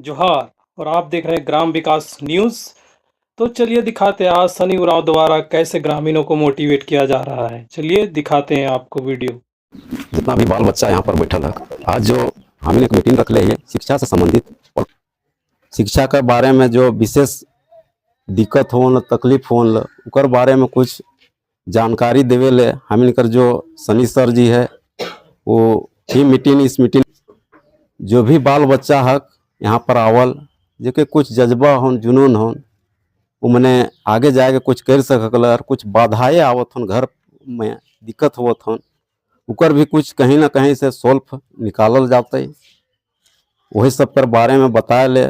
जोहार। और आप देख रहे हैं ग्राम विकास न्यूज़। तो चलिए दिखाते हैं आज सनी उरांव द्वारा कैसे ग्रामीणों को मोटिवेट किया जा रहा है। चलिए दिखाते हैं आपको वीडियो। जितना भी बाल बच्चा यहाँ पर बैठल है, आज जो हमने एक मीटिंग रख ली है शिक्षा से संबंधित, और शिक्षा के बारे में जो विशेष दिक्कत हो न तकलीफ हो न उकर बारे में कुछ जानकारी देवे ले हमने जो सनी सर जी है वो ही मीटिंग इस मीटिंग जो भी बाल बच्चा है यहाँ पर आवल जो कि कुछ जज्बा हो जुनून हो वो मैंने आगे जाके कुछ कर सकल और कुछ बाधाएं आवत हन घर में दिक्कत होवत हन उकर भी कुछ कहीं ना कहीं से सोल्व निकालल जाते वही सब कर बारे में बताए ले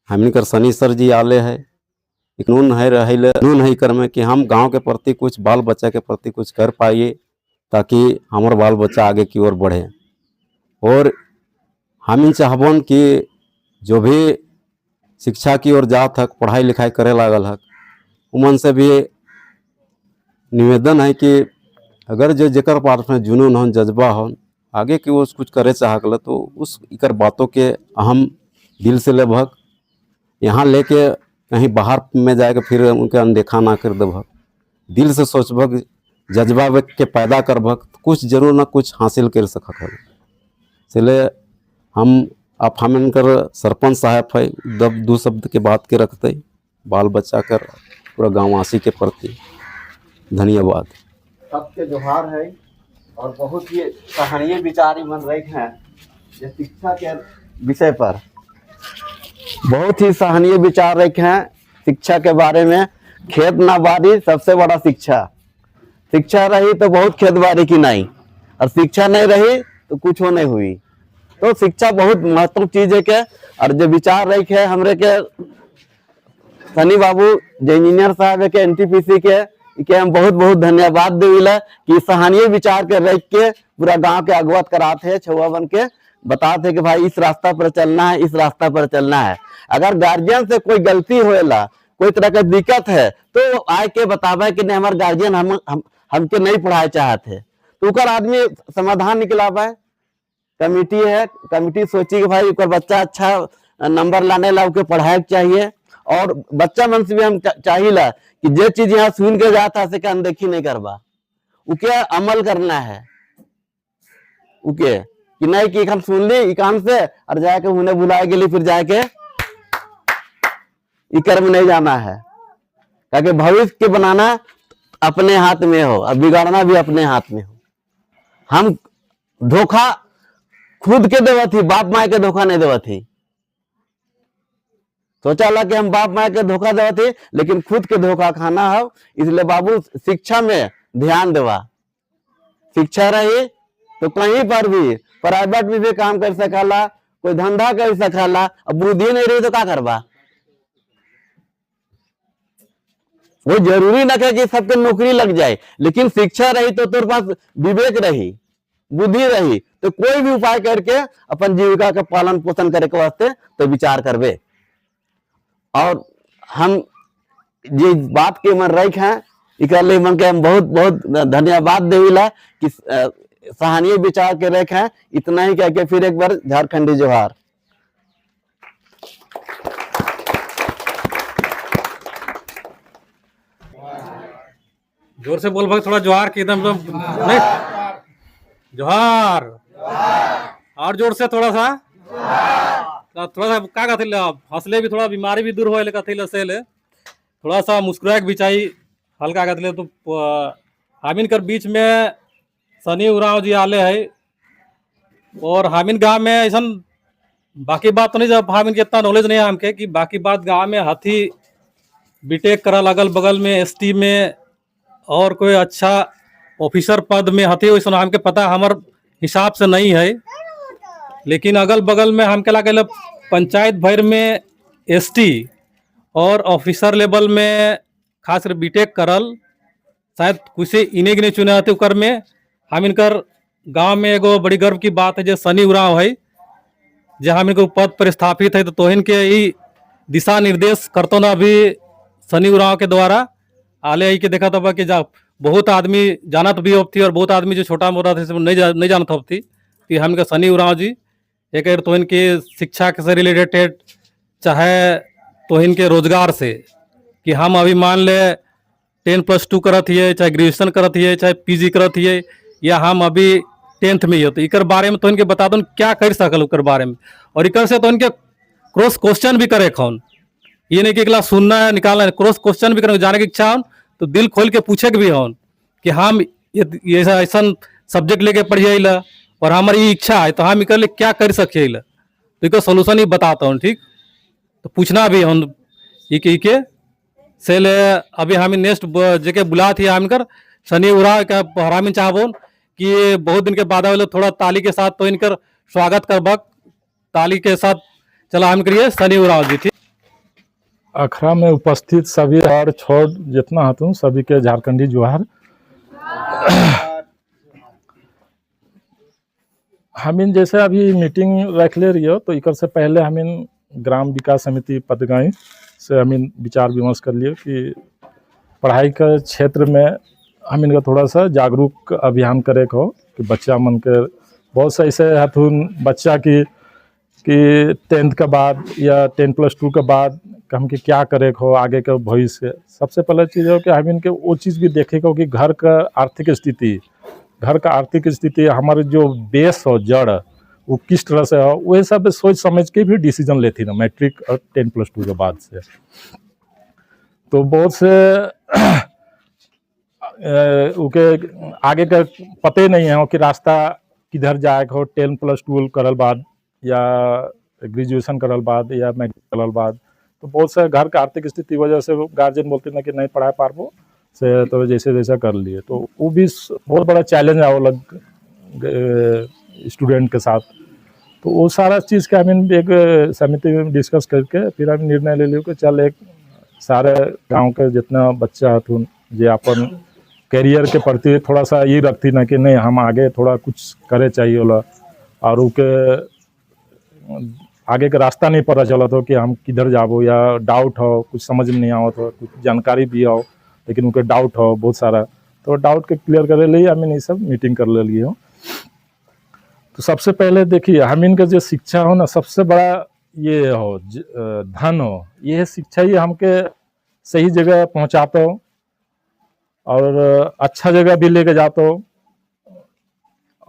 हमने कर सनी सर जी आले है कानून है रहे कानून है कर में कि हम गांव के प्रति कुछ बाल बच्चा के प्रति कुछ कर पाइए ताकि हमारे बाल बच्चा आगे की ओर बढ़े। और हम चाहबन कि जो भी शिक्षा की ओर जात हक पढ़ाई लिखाई करे लागल हक उमन से भी निवेदन है कि अगर जो जेकर पास में जुनून हो जज्बा हो आगे की वो कुछ करे चाहल तो उस इकर बातों के अहम दिल से लेभक यहाँ लेके कहीं बाहर में जाके फिर उनके अनदेखा ना कर देभक दिल से सोचभक जज्बा के पैदा करभक कुछ जरूर ना कुछ हासिल कर सकक इसलिए हम आप हमकर सरपंच साहब है दो शब्द के बात के रखते बाल बच्चा कर पूरा गाँववासी के प्रति धन्यवाद। सबके जोहार है और बहुत ही सराहनीय विचार बन रहे हैं ये शिक्षा के विषय पर बहुत ही सराहनीय विचार रखे हैं शिक्षा के बारे में। खेत ना बारी सबसे बड़ा शिक्षा, शिक्षा रही तो बहुत खेत बारी की नहीं और शिक्षा नहीं रही तो कुछ हो नहीं हुई। तो शिक्षा बहुत महत्वपूर्ण चीज है के और जो विचार रखे है हमरे के सनी बाबू जो इंजीनियर साहब है के एनटीपीसी के हम बहुत बहुत धन्यवाद देविला कि सराहनीय विचार के रख के पूरा गांव के अगवत कराते हैं छुआ बन के बताते कि भाई इस रास्ता पर चलना है, इस रास्ता पर चलना है। अगर गार्जियन से कोई गलती होएला कोई तरह का दिक्कत है तो आए के बतावे कि नहीं हमारे गार्जियन हमके नहीं पढ़ाए चाहते तो उकर आदमी समाधान निकलावे। कमिटी है, कमिटी सोची कि भाई उकर बच्चा अच्छा नंबर लाने ला उके पढ़ाए चाहिए और बच्चा मन से भी हम चाहिए कि जो चीज यहाँ सुन के जाता है अनदेखी नहीं करवा उके अमल करना है उके कि नहीं कि हम सुन ली काम से और जाके उन्हें बुलाए के लिए फिर जाके कर्म नहीं जाना है ताकि भविष्य के बनाना अपने हाथ में हो और बिगाड़ना भी अपने हाथ में हो। हम धोखा खुद के देवा थी, बाप माए के धोखा नहीं देवा थी। सोचा ला कि हम बाप माए के धोखा देवा थी लेकिन खुद के धोखा खाना हो। इसलिए बाबू शिक्षा में ध्यान देवा, शिक्षा रही तो कहीं पर भी प्राइवेट में भी काम कर सकला, कोई धंधा कर सकला। अब बुद्धि नहीं रही तो क्या करवा। वो जरूरी न है कि सबके नौकरी लग जाए लेकिन शिक्षा रही तो तेरे पास विवेक रही, बुद्धि रही तो कोई भी उपाय करके अपन जीविका का पालन पोषण करे के वास्ते तो विचार करबे। और हम जे बात के मन रख हैं इकले मन के हम बहुत बहुत धन्यवाद देविला कि सराहनीय विचार के रख हैं। इतना ही कह के फिर एक बार झारखंडी जोहार। जोर से बोल भाई, थोड़ा जोहार के एकदम नहीं जोहार और जोर से थोड़ा सा थोड़ा सा का कथिल हंसले भी थोड़ा बीमारी भी दूर होले कथिल से ले थोड़ा सा मुस्कुराए भी चाहिए हल्का कथिल। तो हामिन कर बीच में सनी उरांव जी आले है और हामिन गांव में ऐसा बाकी बात तो नहीं, जब हामिन के इतना नॉलेज नहीं है हमके कि बाकी बात गांव में हाथी बीटेक करल अगल बगल में एसटी में और कोई अच्छा ऑफिसर पद में हथे वैसा हमके पता हमार हिसाब से नहीं है। लेकिन अगल बगल में हमके लगे पंचायत भर में एसटी और ऑफिसर लेवल में खास बीटेक करल शायद कुछ इन्हें नहीं चुने आते उकर में हम इनकर गांव में एगो बड़ी गर्व की बात है जो सनी उरांव है जो हम इनको पद पर स्थापित है तो तोहिन के ही दिशा निर्देश करतो ना अभी सनी उरांव के द्वारा आले ही के देखा था कि बहुत आदमी जानत भी होती और बहुत आदमी जो छोटा मोटा थे नहीं जानत होती कि हम सनी उरांव जी एक तो इनकी शिक्षा से रिलेटेड, चाहे तो इनके रोजगार से, कि हम अभी मान ले 10+2 करत हिए, चाहे ग्रेजुएशन करत हिए, चाहे पीजी करत हिए, या हम अभी 10th में हिए, तो इकर बारे में तो इनके बता दो क्या कर सकल उकर बारे में। और इकर से तो इनके क्रॉस क्वेश्चन भी करे खौन, ये नहीं कि एक क्लास सुनना है निकालना है, क्रॉस क्वेश्चन भी करने जाने की इच्छा हो तो दिल खोल के पूछे के भी हो कि हम ये ऐसा सब्जेक्ट लेके पढ़िए ला और हमारी ये इच्छा है तो हम इकर लिए क्या कर सके ला, तो इसका सोल्यूशन ही बताता हूँ। ठीक, तो पूछना भी हम इके से ले। अभी हम नेक्स्ट जगह बुला थी हम कर शनि उरा का हरामिन चाहबो कि बहुत दिन के बाद वाले थोड़ा ताली के साथ तो इनकर स्वागत करबक, ताली के साथ चला हम करिए शनि उराव जी। ठीक, अखड़ा में उपस्थित सभी और छोड़ जितना हतूँ सभी के झारखंडी जोहार। हमिन जैसे अभी मीटिंग रख ले रही हो तो इकर से पहले हमिन ग्राम विकास समिति पदगाई से हमिन विचार विमर्श कर लिए कि पढ़ाई के क्षेत्र में हम इनका थोड़ा सा जागरूक अभियान करे को कि बच्चा मन के बहुत से ऐसे हथुन बच्चा की कि 10th के बाद या 10+2 के बाद हम के क्या करे हो आगे के भविष्य। सबसे पहले चीज़ हो कि हम इनके वो चीज़ भी देखे को कि घर का आर्थिक स्थिति हमारे जो बेस हो जड़ वो किस तरह से हो, वही सब सोच समझ के भी डिसीजन लेती ना मैट्रिक और 10+2 के बाद से। तो बहुत से उके आगे का पते नहीं है कि रास्ता किधर जाए हो, 10+2 करल बाद या ग्रेजुएशन करल बाद या मैट्रिक करल बाद। तो बहुत से घर का आर्थिक स्थिति वजह से गार्जियन बोलते ना कि नहीं पढ़ा पारबो से तो जैसे जैसा कर लिए, तो वो भी बहुत बड़ा चैलेंज है वो लग स्टूडेंट के साथ। तो वो सारा चीज़ का हम एक समिति में डिस्कस करके फिर हम निर्णय ले लियो कि चल एक सारे गांव के जितना बच्चा हथुन जे अपन करियर के प्रति थोड़ा सा ये रखती ना कि नहीं हम आगे थोड़ा कुछ करे चाहिए वाला, और उके आगे का रास्ता नहीं पता चला तो कि हम किधर जाबो, या डाउट हो कुछ समझ में नहीं आवत हो, कुछ जानकारी भी हो लेकिन उनके डाउट हो बहुत सारा, तो डाउट के क्लियर करे लिए हम ये सब मीटिंग कर ले लिए हो। तो सबसे पहले देखिए हम इनका जो शिक्षा हो ना सबसे बड़ा ये हो धन हो, ये शिक्षा ही हमके सही जगह पहुंचाता हो और अच्छा जगह भी लेके जाता हो।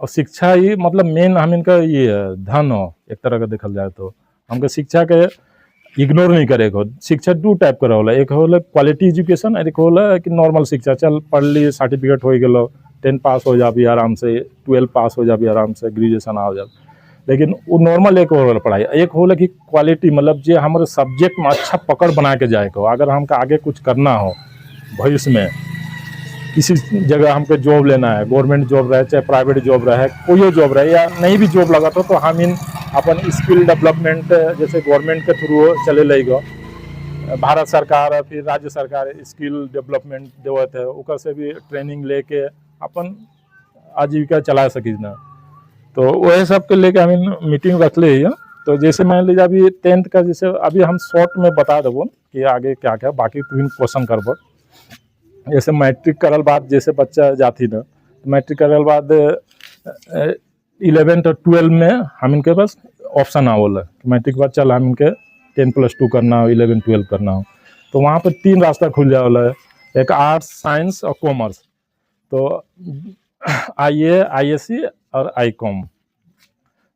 और शिक्षा ही मतलब मेन हम इनका ये धन हो एक तरह का देखल जाए तो। हमके शिक्षा के इग्नोर नहीं करे को। शिक्षा दो टाइप का होला, एक होला क्वालिटी एजुकेशन और एक होला कि नॉर्मल शिक्षा, चल पढ़ ली सर्टिफिकेट हो गलो 10 पास हो जाबी आराम से, 12 पास हो जाबी आराम से, ग्रेजुएशन आ जाए। लेकिन वो नॉर्मल एक होला पढ़ाई, एक होला कि क्वालिटी मतलब जो हमारे सब्जेक्ट में अच्छा पकड़ बना के जाए को। अगर हमका आगे कुछ करना हो भविष्य में, किसी जगह हमको जॉब लेना है, गवर्नमेंट जॉब रहे चाहे प्राइवेट जॉब रहे, कोई जॉब रहे या नहीं भी जॉब लगा तो हम इन अपन स्किल डेवलपमेंट जैसे गवर्नमेंट के थ्रू चले लगो, भारत सरकार फिर राज्य सरकार स्किल डेवलपमेंट देवत है, उकर से भी ट्रेनिंग लेके अपन आजीविका चला सकी ना। तो वही सब के लेके हम मीटिंग रख ले। तो जैसे मान लीजिए अभी 10th का जैसे अभी हम शॉर्ट में बता देवो कि आगे क्या क्या, बाकी तुम क्वेश्चन करबो। जैसे मैट्रिक करल बाद जैसे बच्चा जाती ना, तो मैट्रिक करल बाद 11th और 12 में हम इनके पास ऑप्शन आवल है कि मैट्रिक के बाद चल हम इनके 10+2 करना हो, 11 12 करना हो। तो वहाँ पर 3 रास्ता खुल जावल है, एक आर्ट्स साइंस और कॉमर्स। तो IA ISC और ICOM।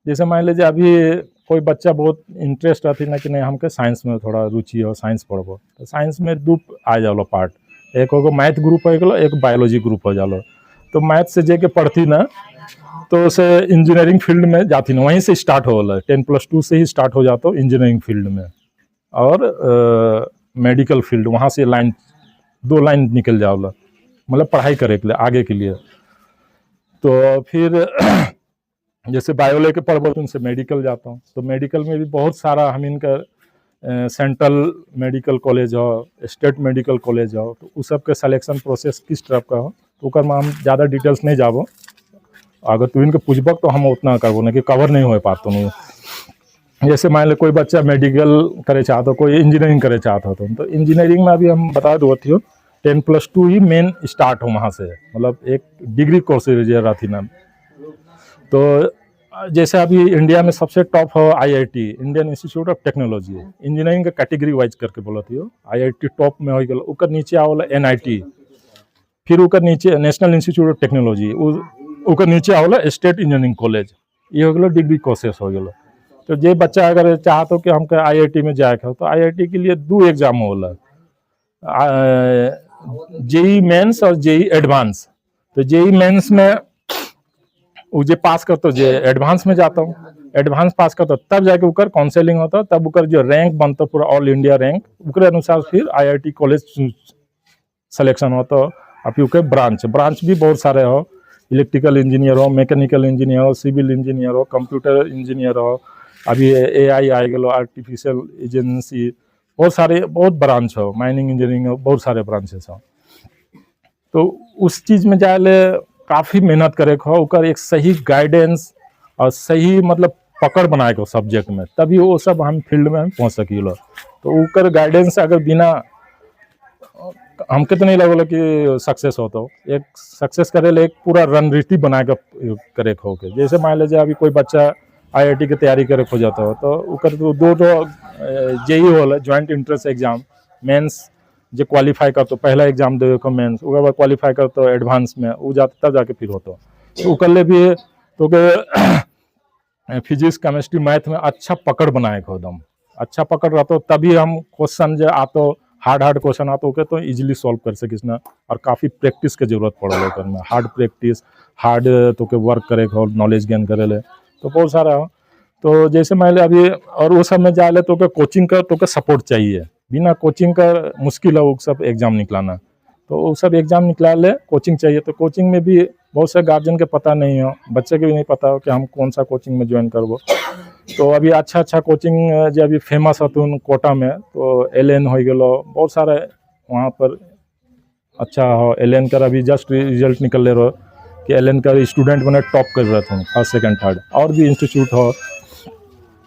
जैसे मान लीजिए अभी कोई बच्चा बहुत इंटरेस्ट रहती ना कि नहीं हमके साइंस में थोड़ा रुचि हो, साइंस पढ़बो, तो साइंस में 2 आ जाओ पार्ट, एक होगा मैथ ग्रुप हो गलो, एक बायोलॉजी ग्रुप हो जालो। तो मैथ से जे के पढ़ती ना तो उसे इंजीनियरिंग फील्ड में जाती ना, वहीं से स्टार्ट हो रहा है, 10+2 से ही स्टार्ट हो जाता हो इंजीनियरिंग फील्ड में। और मेडिकल फील्ड वहाँ से लाइन 2 लाइन निकल जाओला, मतलब पढ़ाई करे के लिए आगे के लिए। तो फिर जैसे बायोलॉजी के पढ़बो तो उनसे मेडिकल जाता हूँ, तो मेडिकल में भी बहुत सारा हम इनका सेंट्रल मेडिकल कॉलेज हो, स्टेट मेडिकल कॉलेज हो, तो उस सब के सिलेक्शन प्रोसेस किस तरह का हो तो ओकर में हम ज़्यादा डिटेल्स नहीं जाबो। अगर तू इनके पूछबक तो हम उतना करबो ना कि कवर नहीं हो पाता हूँ। जैसे मान लो कोई बच्चा मेडिकल करे चाहता हो, कोई इंजीनियरिंग करे चाहता हो, तो इंजीनियरिंग में अभी हम बता दो थी 10+2 ही मेन स्टार्ट हो वहाँ से, मतलब एक डिग्री कोर्स रहती ना। तो जैसे अभी इंडिया में सबसे टॉप है IIT, Indian institute of technology, engineering के कैटेगरी वाइज करके बोलत हो, आईआईटी टॉप में हो गया, ओकर नीचे आवला एनआईटी, फिर ओकर नीचे नेशनल इंस्टीट्यूट ऑफ टेक्नोलॉजी, ओकर नीचे आवला स्टेट इंजीनियरिंग कॉलेज, ये हो गया डिग्री कोर्सेस हो गया। तो जे बच्चा अगर चाहतो कि हमके आईआईटी में जाए हो तो आईआईटी के लिए 2 एग्जाम होला, जेई मेंस और जेई एडवांस। तो जेई मेंस में वो जे पास करते जे एडवांस में जाता हूँ, एडवांस पास करता तब जाके उकर काउंसलिंग होता, तब उकर जो रैंक बनता पूरा ऑल इंडिया रैंक, उकरे अनुसार फिर आईआईटी कॉलेज सिलेक्शन होता। अभी उके ब्रांच भी बहुत सारे हो, इलेक्ट्रिकल इंजीनियर हो, मैकेनिकल इंजीनियर हो, सिविल इंजीनियर हो, कंप्यूटर इंजीनियर हो, अभी एआई आ गलो, आर्टिफिशियल एजेंसी, बहुत ब्रांच हो, माइनिंग इंजीनियरिंग हो, बहुत सारे ब्रांचेस हो। तो उस चीज में जाए काफी मेहनत करे हो, ओकर एक सही गाइडेंस और सही मतलब पकड़ बनाए को सब्जेक्ट में, तभी वो सब हम फील्ड में हम पहुंच सकीलो। तो ओकर गाइडेंस अगर बिना हमके तो नहीं लगल कि सक्सेस होता हो। एक सक्सेस करे ले एक पूरा रणनीति बना के करे हो के, जैसे मान लीजिए अभी कोई बच्चा आईआईटी की तैयारी करे हो जाता हो तो ओकर दो जेई होला, ज्वाइंट एंट्रेंस एग्जाम, मेंस जो क्वालिफाई करते पहला एग्जाम देवे को मेंस, उसके बाद क्वालिफाई करते एडवांस में, वो जाते तब जाके फिर होता। तो कर ले भी तो के फिजिक्स केमिस्ट्री मैथ में अच्छा पकड़ बनाए को, एकदम अच्छा पकड़ रहता तभी हम क्वेश्चन जो आतो हार्ड क्वेश्चन आता ओके तो इजीली सॉल्व कर सकिस ना। और काफ़ी प्रैक्टिस के जरूरत पड़ल ओकर में, हार्ड प्रैक्टिस, हार्ड तो के वर्क करे हो, नॉलेज गेन करे ले, तो बहुत सारा हो। तो जैसे मान लिया अभी और वो सब में जाए ले तो के कोचिंग का तो के सपोर्ट चाहिए, बिना कोचिंग का मुश्किल है वो सब एग्जाम निकलाना। तो वो सब एग्जाम निकला ले कोचिंग चाहिए। तो कोचिंग में भी बहुत से गार्जियन के पता नहीं हो, बच्चे के भी नहीं पता हो कि हम कौन सा कोचिंग में ज्वाइन करबो। तो अभी अच्छा कोचिंग जो अभी फेमस हतुन कोटा में, तो एलएन हो गलो, बहुत सारे वहाँ पर अच्छा हो। एलएन का अभी जस्ट रिजल्ट निकल ले रहो कि एलएन का स्टूडेंट बने टॉप कर रहे थे, फर्स्ट सेकंड थर्ड। और भी इंस्टीट्यूट हो,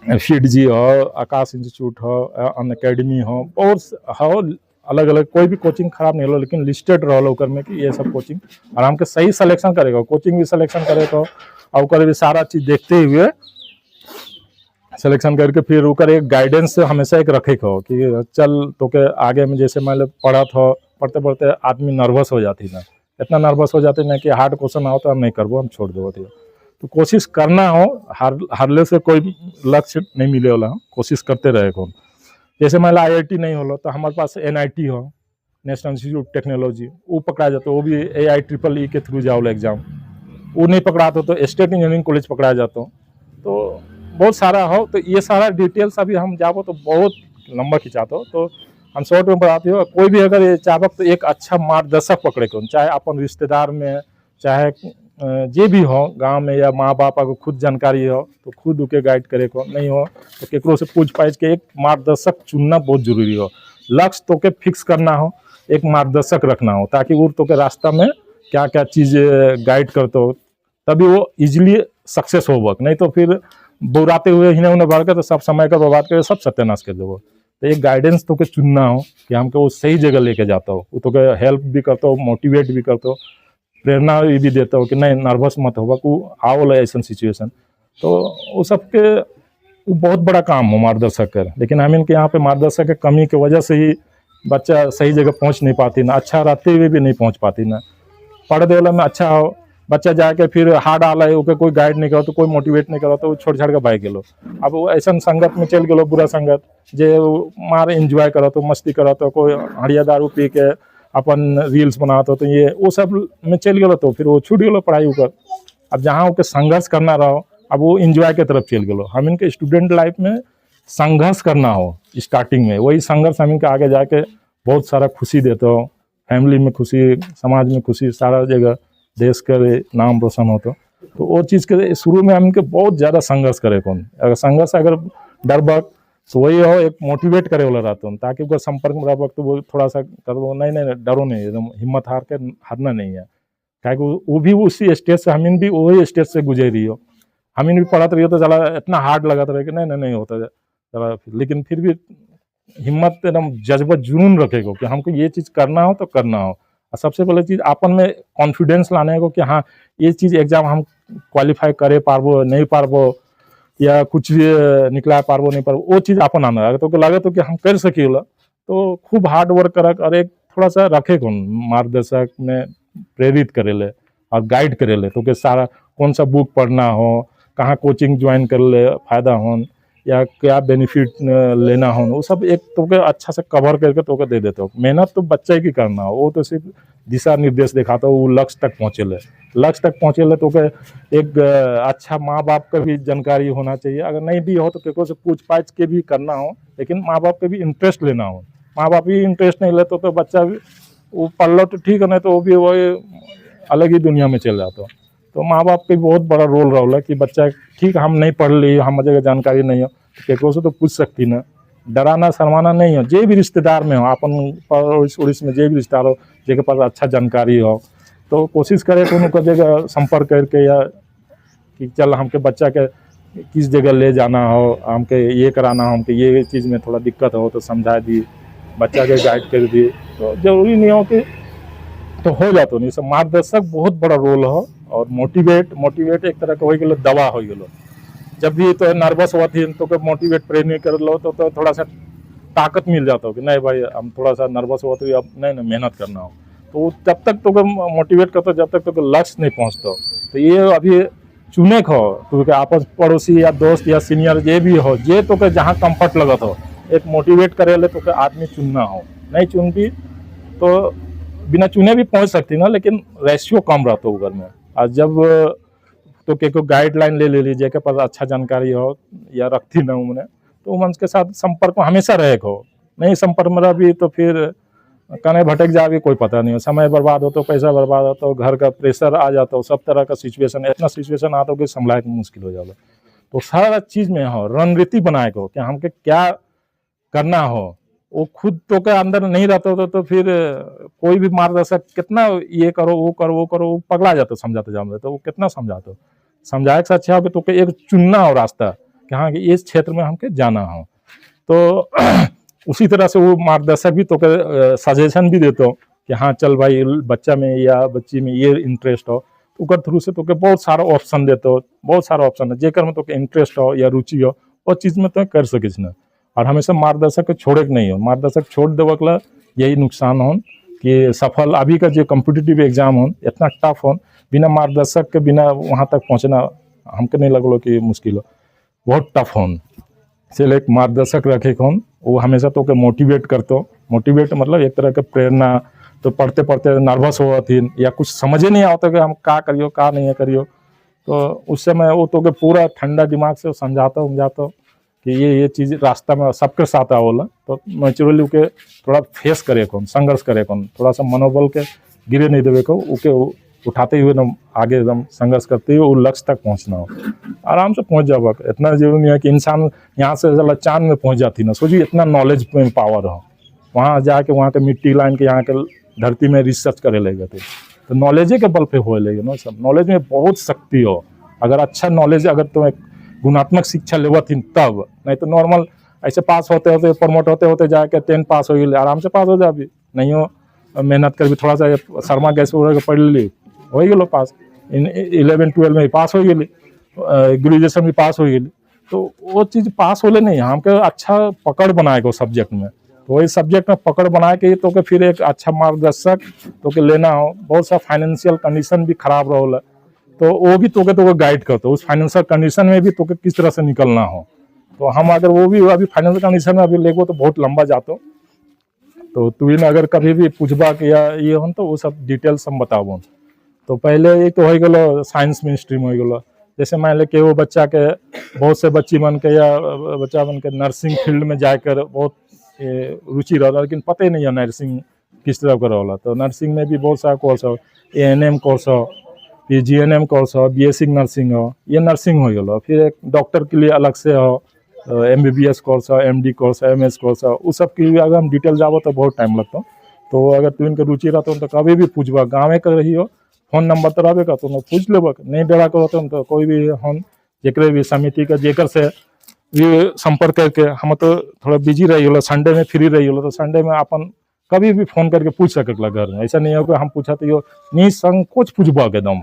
FIITG हो, आकाश इंस्टीट्यूट हो, अन अकेडमी हो, बहुत हो अलग अलग। कोई भी कोचिंग खराब नहीं हो, लेकिन लिस्टेड रहो ओकर में कि ये सब कोचिंग आराम के सही सिलेक्शन करेगा, कोचिंग भी सिलेक्शन करेगा और ओकर भी सारा चीज देखते हुए सिलेक्शन करके फिर ओकर एक गाइडेंस हमेशा एक रखे हो कि चल तो के आगे में जैसे मान लो पढ़ते पढ़ते आदमी नर्वस हो जाती ना, इतना नर्वस हो जाते ना कि हार्ड क्वेश्चन आओ तो हम नहीं करबो, हम छोड़ देबो। तो कोशिश करना हो, हारले से कोई लक्ष्य नहीं मिले वाला, कोशिश करते रहे को। जैसे मान लो IIT नहीं होलो तो हमारे पास NIT हो, नेशनल इंस्टीट्यूट टेक्नोलॉजी, वो पकड़ा जाता, वो भी AIEEE के थ्रू जाओ एग्जाम, वो नहीं पकड़ा तो स्टेट इंजीनियरिंग कॉलेज पकड़ा जाता। तो बहुत सारा हो, तो ये सारा डिटेल्स अभी हम जाबो तो बहुत लंबा खिंचाते हो, तो हम शॉर्ट में बताते हो। कोई भी अगर ये चाहब तो एक अच्छा मार्गदर्शक पकड़े को, चाहे अपन रिश्तेदार में, चाहे जे भी हो गांव में, या माँ बाप को खुद जानकारी हो तो खुद उके गाइड करे को, नहीं हो तो केकरो से पूछ पाछ के एक मार्गदर्शक चुनना बहुत जरूरी हो। लक्ष्य तो के फिक्स करना हो, एक मार्गदर्शक रखना हो, ताकि वो तो के रास्ता में क्या क्या चीज़ गाइड करते हो, तभी वो इजीली सक्सेस हो। नहीं तो फिर बुराते हुए हिने उन्हें भर के तो सब समय का बर्बाद करके सब सत्यानाश कर देवो। तो एक गाइडेंस तो के चुनना हो कि हमको वो सही जगह लेके जाता हो, वो तो के हेल्प भी करता हो, मोटिवेट भी करता हो, प्रेरणा भी देता हो कि नहीं नर्वस मत होगा को आओ ऐसा सिचुएशन। तो वो सबके वो बहुत बड़ा काम हो मार्गदर्शक कर, लेकिन हम इनके यहाँ पे मार्गदर्शक की कमी की वजह से ही बच्चा सही जगह पहुँच नहीं पाती ना, अच्छा रहते हुए भी नहीं पहुँच पाती ना। पढ़ दे वाला में अच्छा हो, बच्चा जाके फिर हार्ड आला है ओके कोई गाइड नहीं करो, तो कोई मोटिवेट नहीं करो, तो वो छोड़ छाड़ के भाग गेलो। अब वो ऐसा संगत में चल गेलो, बुरा संगत जे मार एंजॉय करो तो मस्ती करो, तो कोई हड़िया दारू पी के अपन रील्स बनाते, तो ये वो सब में चल गेलो, तो फिर वो छूट गेलो पढ़ाई ऊपर। अब जहाँ ओके संघर्ष करना रहो, अब वो एंजॉय के तरफ चल गेलो। हम इनके स्टूडेंट लाइफ में संघर्ष करना हो स्टार्टिंग में, वही संघर्ष हम इनके आगे जाके बहुत सारा खुशी देते हो, फैमिली में खुशी, समाज में खुशी, सारा जगह देश का नाम रोशन होता। तो वो चीज़ के शुरू में हम इनके बहुत ज़्यादा संघर्ष करे कौन, अगर संघर्ष अगर डर बक तो वही हो एक मोटिवेट करे वाला रहता हूँ, ताकि वो संपर्क में रह तो वो थोड़ा सा कर नहीं डरो नहीं, एकदम हिम्मत हारना नहीं है। क्या वो भी उसी स्टेज से, हम भी वही स्टेज से गुजर रही हो, हम भी पढ़ाते रही हो तो चला इतना हार्ड लगाता रहे कि नहीं होता चला, लेकिन फिर भी हिम्मत एकदम जज्बा जुनून रखेगा कि हमको ये चीज़ करना हो तो करना हो। सबसे पहले चीज़ अपन में कॉन्फिडेंस लाने को कि हाँ ये चीज़ एग्जाम हम क्वालिफाई करे पारबो नहीं पारबो या कुछ निकला पारबो नहीं पारबो वो चीज अपन आना अगर तो लगे तो कि हम कर सकीला तो खूब हार्ड वर्क करक और एक थोड़ा सा रखे कौन मार्गदर्शक में प्रेरित करेले और गाइड करेले तो के सारा कौन सा बुक पढ़ना हो कहाँ कोचिंग ज्वाइन कर ले फायदा हो या क्या बेनिफिट लेना हो वो सब एक तो के अच्छा से कवर करके तो के दे देते हो। मेहनत तो बच्चे की करना हो वो तो सिर्फ दिशा निर्देश दिखाता हो वो लक्ष्य तक पहुँचे ले तो के एक अच्छा माँ बाप का भी जानकारी होना चाहिए अगर नहीं भी हो तो केको से पूछ पाछ के भी करना हो लेकिन माँ बाप के भी इंटरेस्ट लेना हो। माँ बाप भी इंटरेस्ट नहीं लेते तो बच्चा भी वो पढ़ लो तो ठीक है नहीं तो वो भी वही अलग ही दुनिया में चल जाता। तो माँ बाप का बहुत बड़ा रोल रहा है कि बच्चा ठीक हम नहीं पढ़ ली हम मुझे जानकारी नहीं हो केको से तो पूछ सकती ना डराना शर्माना नहीं हो जे भी रिश्तेदार में हो अपन उड़ीस में जे भी रिश्तेदार हो जेके पास अच्छा जानकारी हो तो कोशिश करे तो उनको जगह संपर्क करके या कि चल हमके बच्चा के किस जगह ले जाना हो हमके ये कराना हो हमके ये चीज़ में थोड़ा दिक्कत हो तो समझा दी बच्चा के गाइड कर दिए तो जरूरी नहीं हो कि तो हो जाता नहीं सब मार्गदर्शक बहुत बड़ा रोल हो और मोटिवेट एक तरह का हो गलो दवा हो गलो जब भी तो नर्वस हुआ थी तो मोटिवेट प्रेरणा कर लो तो थोड़ा सा ताकत मिल जाता हो कि नहीं भाई हम थोड़ा सा नर्वस हुआ तो अब नहीं मेहनत करना हो तो जब तक तो मोटिवेट करते जब तक तो लक्ष्य नहीं पहुँचता तो ये अभी चुने को तो आपस पड़ोसी या दोस्त या सीनियर जे भी हो जे तो जहाँ कंफर्ट लगत हो एक मोटिवेट करे ले तो आदमी चुनना हो नहीं चुनती तो बिना चुने भी पहुंच सकती ना लेकिन रेशियो कम रहता है घर में और जब तो के गाइडलाइन ले लीजिए के पास अच्छा जानकारी हो या रखती ना उन्हें तो मन के साथ संपर्क में हमेशा रहे हो नहीं संपर्क में रह भी तो फिर कने भटक जा भी कोई पता नहीं हो समय बर्बाद हो तो पैसा बर्बाद हो तो घर का प्रेशर आ जाता हो सब तरह का सिचुएशन इतना सिचुएशन आता हो कि संभाल के मुश्किल हो जाता तो सारा चीज़ में हो रणनीति बनाए को कि हमके क्या करना हो वो खुद तो के अंदर नहीं रहता हो तो फिर कोई भी मार्गदर्शक कितना ये करो वो करो पगला जाता समझाते जाते तो वो कितना समझाते समझाए से अच्छा हो तो एक चुनना हो रास्ता कि हाँ कि इस क्षेत्र में हमके जाना हो तो उसी तरह से वो मार्गदर्शक भी तो सजेशन भी देते हो कि हाँ चल भाई बच्चा में या बच्ची में ये इंटरेस्ट हो तो थ्रू से तो बहुत सारा ऑप्शन देते हो बहुत सारा ऑप्शन है जेकर में तो इंटरेस्ट हो या रुचि हो वो चीज़ में तो कर सकिस ना और हमेशा मार्गदर्शक को छोड़े के नहीं हो मार्गदर्शक छोड़ देवे के यही नुकसान हो कि सफल अभी का जो कॉम्पिटिटिव एग्जाम हो इतना टफ हो बिना मार्गदर्शक के बिना वहाँ तक पहुँचना हमको नहीं लगलो कि मुश्किल हो बहुत टफ हो इसलिए एक मार्गदर्शक रखे कौन वो हमेशा तो के मोटिवेट करते मोटिवेट मतलब एक तरह के प्रेरणा तो पढ़ते पढ़ते नर्वस हो थी या कुछ समझे नहीं आता कि हम क्या करियो क्या नहीं करियो तो उस समय वो तो के पूरा ठंडा दिमाग से समझाता कि ये चीज़ रास्ता में सबके साथ आवला तो नेचुरली के थोड़ा फेस करे कौन संघर्ष करे कौन थोड़ा सा मनोबल के गिरे नहीं देवे को उके उठाते हुए एकदम आगे एकदम संघर्ष करते हुए वो लक्ष्य तक पहुंचना हो आराम से पहुंच जाओ इतना जरूरी नहीं है कि इंसान यहाँ से चला चांद में पहुंच जाती ना सोचिए इतना नॉलेज में पावर हो वहाँ जाके वहाँ के मिट्टी लाइन के यहाँ के धरती में रिसर्च करे लेगे तो नॉलेजे के बल पे हो लेगे ना सब नॉलेज में बहुत शक्ति हो अगर अच्छा नॉलेज अगर तुम्हें गुणात्मक शिक्षा लेवा थी तब नहीं तो नॉर्मल ऐसे पास होते होते प्रमोट होते होते जाके 10 पास हो गए आराम से पास हो जाए नहीं हो मेहनत कर भी थोड़ा सा शर्मा गैस पढ़ ली हो गए पास 11-12 में पास हो गई ग्रेजुएशन भी पास हो गई तो वो चीज़ पास होले नहीं हमके अच्छा पकड़ बनाए को सब्जेक्ट में तो वही सब्जेक्ट में पकड़ बनाए के तो के फिर एक अच्छा मार्गदर्शक तो के लेना हो बहुत सा फाइनेंशियल कंडीशन भी खराब रहा तो वो भी तो गाइड करते उस फाइनेंशियल कंडीशन में भी तो किस तरह से निकलना हो तो हम अगर वो भी अभी फाइनेंशियल कंडीशन में अभी लेगो तो बहुत लंबा जातो तो तू अगर कभी भी पूछबा कि या ये हो तो वो सब डिटेल्स हम बताबो तो पहले एक तो हो गलो साइंस में स्ट्रीम हो गलो जैसे मान ले कि वो बच्चा के बहुत से बच्ची बन के या बच्चा बन के नर्सिंग फील्ड में जाकर बहुत रुचि रहा लेकिन पता ही नहीं है नर्सिंग किस तरह का रहा तो नर्सिंग में भी बहुत सारा कोर्स हो ANM कोर्स हो फिर GNM कोर्स हो BSc नर्सिंग हो ये नर्सिंग हो गलो फिर एक डॉक्टर के लिए अलग से हो MBBS कोर्स हो MD कोर्स हो MS कोर्स हो उस सब की अगर हम डिटेल जाबो तो बहुत टाइम लगता तो अगर तू इनके रुचि रहता तो कभी भी पूछबा गाँव कर रही हो फोन नंबर तो रहे का तो पूछ लेब नहीं डरा करो तो कोई भी हम जेकरे भी समिति का जेकर से भी संपर्क करके हम तो थोड़ा बिजी रही हो संडे में फ्री रही हो तो संडे में अपन कभी भी फोन करके पूछ सकला घर में ऐसा नहीं हो कि हम पूछा तो यो निसंकोच पूछबा एकदम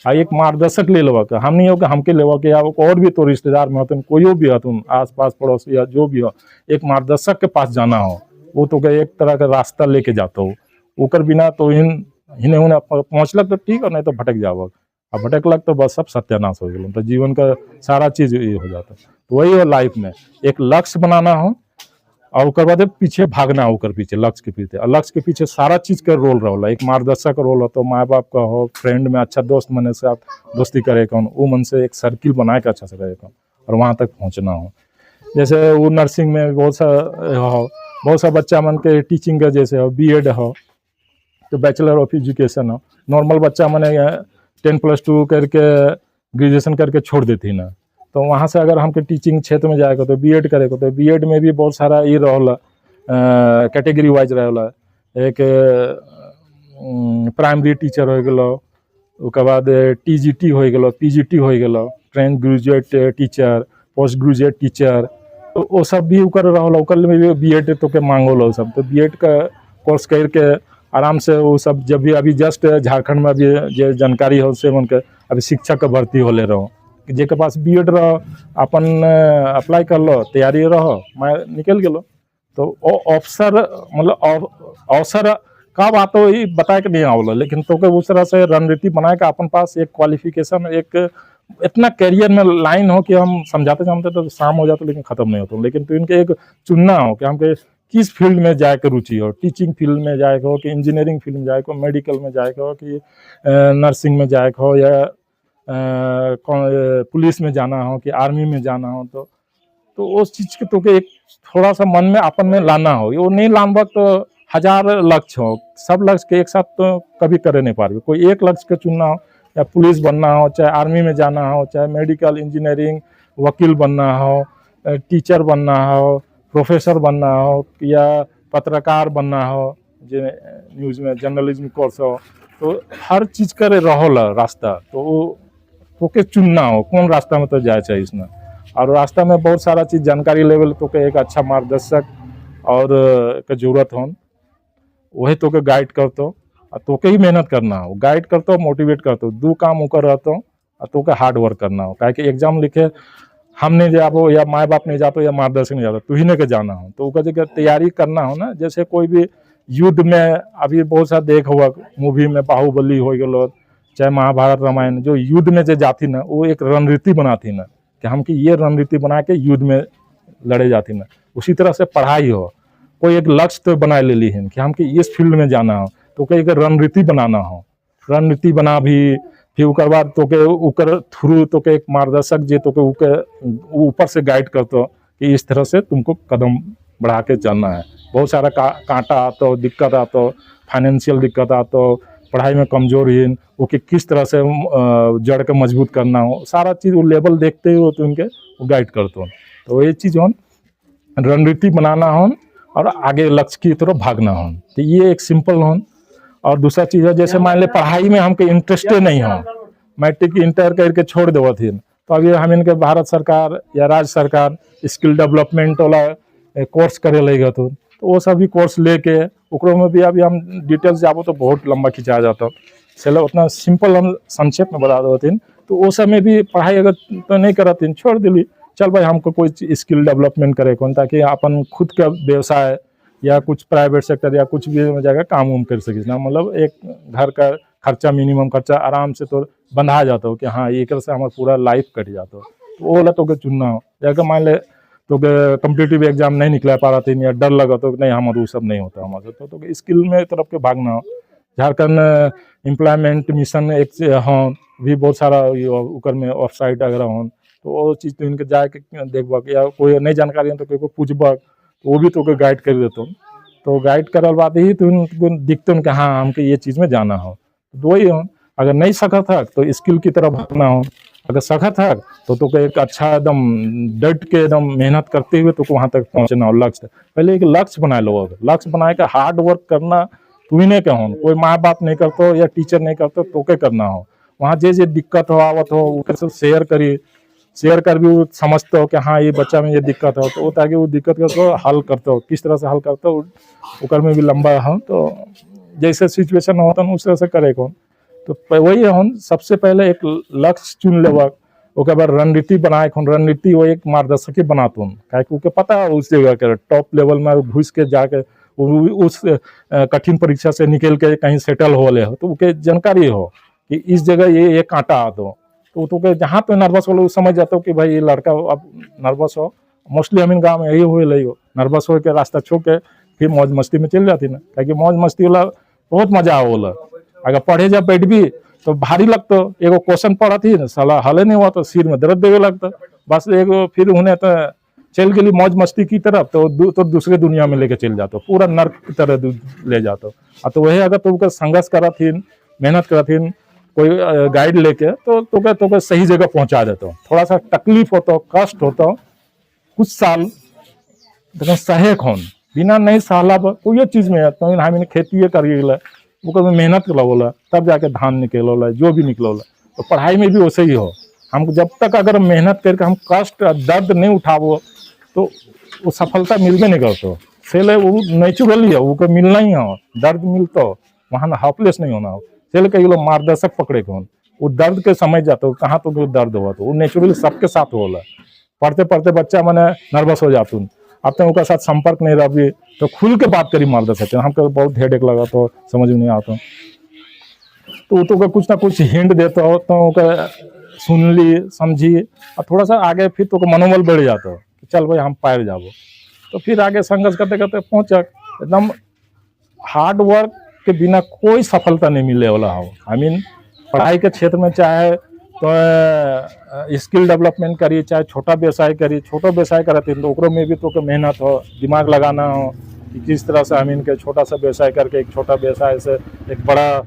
आ एक मार्गदर्शक ले लेवा के, हम नहीं हो कि हमके लेवा के, या और भी तो रिश्तेदार में होते कोई भी होते आस पास पड़ोस या जो भी हो, एक मार्गदर्शक के पास जाना हो, वो तो के एक तरह का रास्ता लेके जाता हो, ओकर बिना तो हिने उन्हें पहुँचलक तो ठीक, और नहीं तो भटक जाओ, अब भटकलक तो बस सब सत्यानाश हो गया, तो जीवन का सारा चीज ये हो जाता है। तो वही हो लाइफ में, एक लक्ष्य बनाना हो और उसके बाद पीछे भागना हो, ओकर पीछे लक्ष्य के पीछे, और लक्ष्य के पीछे सारा चीज का रोल रहा, एक मार्गदर्शक का रोल हो, तो माँ बाप का हो, फ्रेंड में अच्छा दोस्त मने से आप दोस्ती करे कौन, वो मन से एक सर्किल बनाए के अच्छा से रहे कौन, और वहाँ तक पहुँचना हो। जैसे वो नर्सिंग में बहुत सा बच्चा मन के टीचिंग का जैसे हो, बीएड हो तो बैचलर ऑफ एजुकेशन हो, नॉर्मल बच्चा मैंने 10+2 करके ग्रेजुएशन करके छोड़ देती ना, तो वहाँ से अगर हमके टीचिंग क्षेत्र में जाएगा तो बीएड करेगा, तो बीएड में भी बहुत सारा ये रहला कैटेगरी वाइज रहला, एक प्राइमरी टीचर हो गलो, उसके बाद टीजीटी हो गलो, पीजीटी हो गलो, train graduate teacher, post graduate teacher, तो वो सब भी उकर रहला, उकर में भी बीएड तो के मांगो सब, तो बीएड का कोर्स करके आराम से वो सब, जब भी अभी जस्ट झारखंड में अभी जो जानकारी हो से उनके अभी शिक्षक का भर्ती हो ले रहो, जेके पास बीएड रहो अपन अप्लाई कर लो, तैयारी रहो, मैं निकल गेलो, तो वो अवसर मतलब अवसर कब आता हो ये बताए के नहीं आवलो, लेकिन तो के उस तरह से रणनीति बनाए के अपन पास एक क्वालिफिकेशन, एक इतना करियर में लाइन हो कि हम समझाते तो शाम हो जाता लेकिन खत्म नहीं होता, लेकिन तो इनके एक चुनना हो कि हमके किस फील्ड में जाए के रुचि हो, टीचिंग फील्ड में जाए हो कि इंजीनियरिंग फील्ड में जाए हो, मेडिकल में जाए हो कि नर्सिंग में जाए हो, या पुलिस में जाना हो कि आर्मी में जाना हो, तो उस चीज़ के तो के एक थोड़ा सा मन में अपन में लाना हो, वो नहीं लानबक तो 1000 लक्ष्य हो, सब लक्ष्य के एक साथ तो कभी करे नहीं पाओगे, कोई एक लक्ष्य के चुनना हो, या पुलिस बनना हो, चाहे आर्मी में जाना हो, चाहे मेडिकल इंजीनियरिंग वकील बनना हो, टीचर बनना हो, प्रोफेसर बनना हो, या पत्रकार बनना हो, जो न्यूज़ में जर्नलिज्म कोर्स हो, तो हर चीज़ करे रहो रास्ता, तो वो के चुनना हो कौन रास्ता में तो जाए चाहिए इसमें, और रास्ता में बहुत सारा चीज़ जानकारी लेवल तो के एक अच्छा मार्गदर्शक और के जरूरत हो, वही तो के गाइड करते हो, और तो के ही मेहनत करना हो, गाइड करते हो, मोटिवेट करते हो, दो काम ऊपर रहते हो, और तो के हार्ड वर्क करना हो, क्या कि एग्जाम लिखे हम नहीं जाबो या माँ बाप नहीं जाते या मार्गदर्शक नहीं जाता, तू ही ने के जाना हो, तो उसका जगह तैयारी करना हो ना, जैसे कोई भी युद्ध में अभी बहुत सा देख हुआ मूवी में बाहुबली हो गलो, चाहे महाभारत रामायण, जो युद्ध में जो जाती ना वो एक रणनीति बनाती ना कि हम की ये रणनीति बना के युद्ध में लड़े जाती ना, उसी तरह से पढ़ाई हो, कोई एक लक्ष्य तो बना ले ली है कि हम की इस फील्ड में जाना हो, तो कोई एक रणनीति बनाना हो, रणनीति बना भी फिर उसके बाद तो के ऊपर थ्रू तो के एक मार्गदर्शक जे तो के ऊपर से गाइड करते हो कि इस तरह से तुमको कदम बढ़ा के चलना है, बहुत सारा कांटा आता हो, दिक्कत आता हो, फाइनेंशियल दिक्कत आता हो, पढ़ाई में कमजोरी वो कि किस तरह से जड़ के मजबूत करना हो, सारा चीज़ वो लेवल देखते हो तो उनके वो गाइड करते हो, तो ये चीज़ हो रणनीति बनाना हो और आगे लक्ष्य की तरफ भागना हो, तो ये एक सिंपल हो। और दूसरा चीज़ है जैसे मान ले पढ़ाई में हमके इंटरेस्टे नहीं हो, मैट्रिक इंटर करके छोड़ देवत थी, तो अभी हम इनके भारत सरकार या राज्य सरकार स्किल डेवलपमेंट वाला कोर्स करे लेगा, तो वो सभी कोर्स लेके ओकरो में भी अभी हम डिटेल्स जाबो तो बहुत लंबा खिंचा जाता, चलो उतना सिंपल हम संक्षेप में बता देते, तो वो सब में भी पढ़ाई अगर तो नहीं करती छोड़ दिली, चल भाई हमको कोई स्किल डेवलपमेंट करे कौन, ताकि अपन खुद का व्यवसाय या कुछ प्राइवेट सेक्टर या कुछ भी जगह काम उम कर सके ना, मतलब एक घर का खर्चा मिनिमम खर्चा आराम से तो बंधा जाता हो कि हाँ एक से हमारा पूरा लाइफ कट जाता हो, तो वो वाला तो के चुनना हो, या मान ले तो कम्पिटिटिव एग्जाम नहीं निकला पा रहा था या डर लगा तो नहीं हमारे वो सब नहीं होता हमारे, तो स्किल में तरफ के भागना हो। झारखंड एम्प्लॉयमेंट मिशन एक हाँ भी बहुत सारा ऊपर में वेबसाइट वगैरह हो, तो वो चीज़ तो इनके जाके देखबक या कोई नई जानकारी है तो कोई को पूछबक, तो वो भी तो गाइड कर देते, तो गाइड करल बाद ही तो उनको दिखते कि हाँ हमको ये चीज़ में जाना हो, तो वही हो। अगर नहीं सकत है तो स्किल की तरफ भागना हो, अगर सकत है तो एक अच्छा एकदम डट के एकदम मेहनत करते हुए तो वहाँ तक पहुँचना हो। लक्ष्य पहले एक लक्ष्य बनाए लो, लक्ष्य बनाए के हार्ड वर्क करना तू ही नहीं कहो, कोई माँ बाप नहीं करते या टीचर नहीं करते तो के करना हो, वहाँ जे दिक्कत हो आवत हो वो शेयर करी, शेयर कर भी वो समझते हो कि हाँ ये बच्चा में ये दिक्कत हो, तो ताकि वो दिक्कत को हल करते हो, किस तरह से हल करते हो, उकर में भी लंबा हो, तो जैसे सिचुएशन होता है उस तरह से करे कौन, तो वही हम सबसे पहले एक लक्ष्य चुन लेबक, ओकर बाद रणनीति बनाए, रणनीति वो एक मार्गदर्शक बनातुन, काहे पता है उस जगह के टॉप लेवल में घुस के जाके उस कठिन परीक्षा से निकल के कहीं सेटल हो ले हो, तो उनके जानकारी हो कि इस जगह ये कांटा आ तो के जहाँ पे नर्वस हो समझ जाता हो कि भाई ये लड़का अब नर्वस हो। मोस्टली हम गाँव में यही हुए लगी हो, नर्वस हो के रास्ता छोड़ के फिर मौज मस्ती में चल जाती ना, क्या मौज मस्ती वाला बहुत मजा होला। अगर पढ़े जब बैठ भी तो भारी लगता, एगो क्वेश्चन पढ़ा थी ना साला हले नहीं हुआ तो सिर में दर्द देवे लगता, बस एगो फिर उन्हें तो चल गई मौज मस्ती की तरफ, तो दूसरे दुनिया में लेके चल जाते, पूरा नर्क की तरह ले जाते। तो वही अगर तुमको संघर्ष करा थी, मेहनत करा थी, कोई गाइड लेके तो सही जगह पहुंचा देता। थोड़ा सा तकलीफ होता, कष्ट होता, कुछ साल लेकिन सहे कौन बिना नहीं सहला कोई ये चीज में तो हमें खेती करिए वो मेहनत कला तब जाके धान निकल जो भी निकल। तो पढ़ाई में भी वैसे ही हो, हमको जब तक अगर मेहनत करके हम कष्ट दर्द नहीं उठावो तो वो सफलता मिलबे नहीं करते। सेले वो नेचुरली है, वो मिलना ही हो, दर्द मिलता वहाँ हेल्पलेस नहीं होना हो। सेले कई लोग मार्गदर्शक पकड़े कौन वो दर्द के समझ जाते हो कहाँ तो दर्द हुआ, तो वो नेचुरली सबके साथ होला। पढ़ते पढ़ते बच्चा मैंने नर्वस हो जातून, अब तो उनका साथ संपर्क नहीं रहा भी तो खुल के बात करी मार्गदर्शक, हमको बहुत हेडेक लगा तो समझ में नहीं आता, तो कुछ ना कुछ हिंट देता हो तो सुन ली समझी और थोड़ा सा आगे फिर तो मनोबल बढ़ जाता हो कि चल भाई हम पार जाबो। तो फिर आगे संघर्ष करते करते पहुंचक एकदम हार्ड वर्क के बिना कोई सफलता नहीं मिले वाला हो। आई मीन पढ़ाई के क्षेत्र में चाहे तो स्किल डेवलपमेंट करिए, चाहे छोटा व्यवसाय करिए, छोटा व्यवसाय करते तो ओकरो में भी तो मेहनत हो, दिमाग लगाना हो कि किस तरह से आई के छोटा सा व्यवसाय करके एक छोटा व्यवसाय से एक बड़ा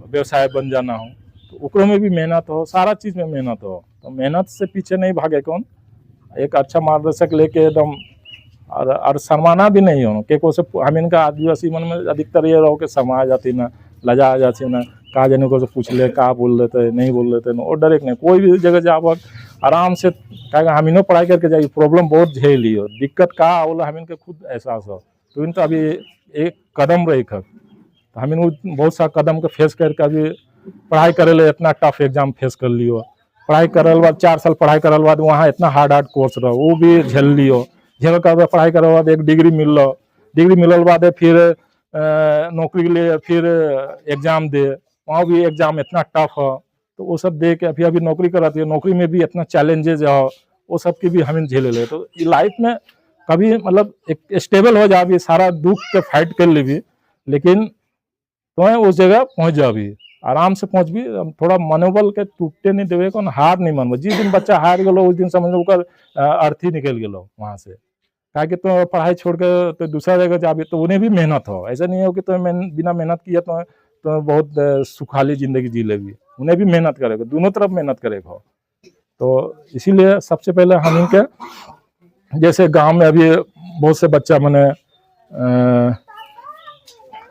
व्यवसाय बन जाना हो, तो ओकरो में भी मेहनत हो, सारा चीज़ में मेहनत हो। तो मेहनत से पीछे नहीं भागे कौन, एक अच्छा मार्गदर्शक लेके एकदम और शर्माना भी नहीं हो के को से हम इनका आदिवासी मन में अधिकतर ये रहो कि शर्मा जाती ना, लजा आ जाती ना, का जाने को से पूछ ले का बोल देते नहीं बोल देते ना, और डायरेक्ट नहीं कोई भी जगह जाओ आराम से क्या हम इन्हों पढ़ाई करके जाइए, प्रॉब्लम बहुत झेल लियो, दिक्कत का होला हम इनके खुद एहसास हो। तो इन तो अभी एक कदम रही खक तो हम इन बहुत सा कदम के फेस करके अभी पढ़ाई करे ले इतना टफ एग्जाम फेस कर लियो, पढ़ाई करल बाद 4 साल पढ़ाई करल बाद वहाँ इतना हार्ड कोर्स रहो वो भी झेल लियो, झेल कर पढ़ाई करे बाद एक डिग्री मिल लो, डिग्री मिलल बाद फिर नौकरी के लिए फिर एग्जाम दे, वहाँ भी एग्जाम इतना टफ हो, तो वो सब दे के अभी नौकरी कराती है, नौकरी में भी इतना चैलेंजेस हो, वो सब की भी हमें झेले ले। तो लाइफ में कभी मतलब एक स्टेबल हो जाबी, सारा दुख के फाइट कर लेबी, लेकिन तो उस जगह पहुँच जाबी, आराम से पहुँच भी, थोड़ा मनोबल के टूटते नहीं देवे कौन, हार नहीं मानबो। जिस दिन बच्चा हार गलो उस दिन समझ लो अर्थ ही निकल गलो वहाँ से, ताकि तो पढ़ाई छोड़ के तो दूसरा जगह जाबी तो उन्हें भी मेहनत हो, ऐसा नहीं हो कि तो बिना मेहनत किया तो बहुत सुखाली जिंदगी जी लेगी, उन्हें भी मेहनत करेगा, दोनों तरफ मेहनत करेगा। तो इसीलिए सबसे पहले हम इनके जैसे गांव में अभी बहुत से बच्चा मैंने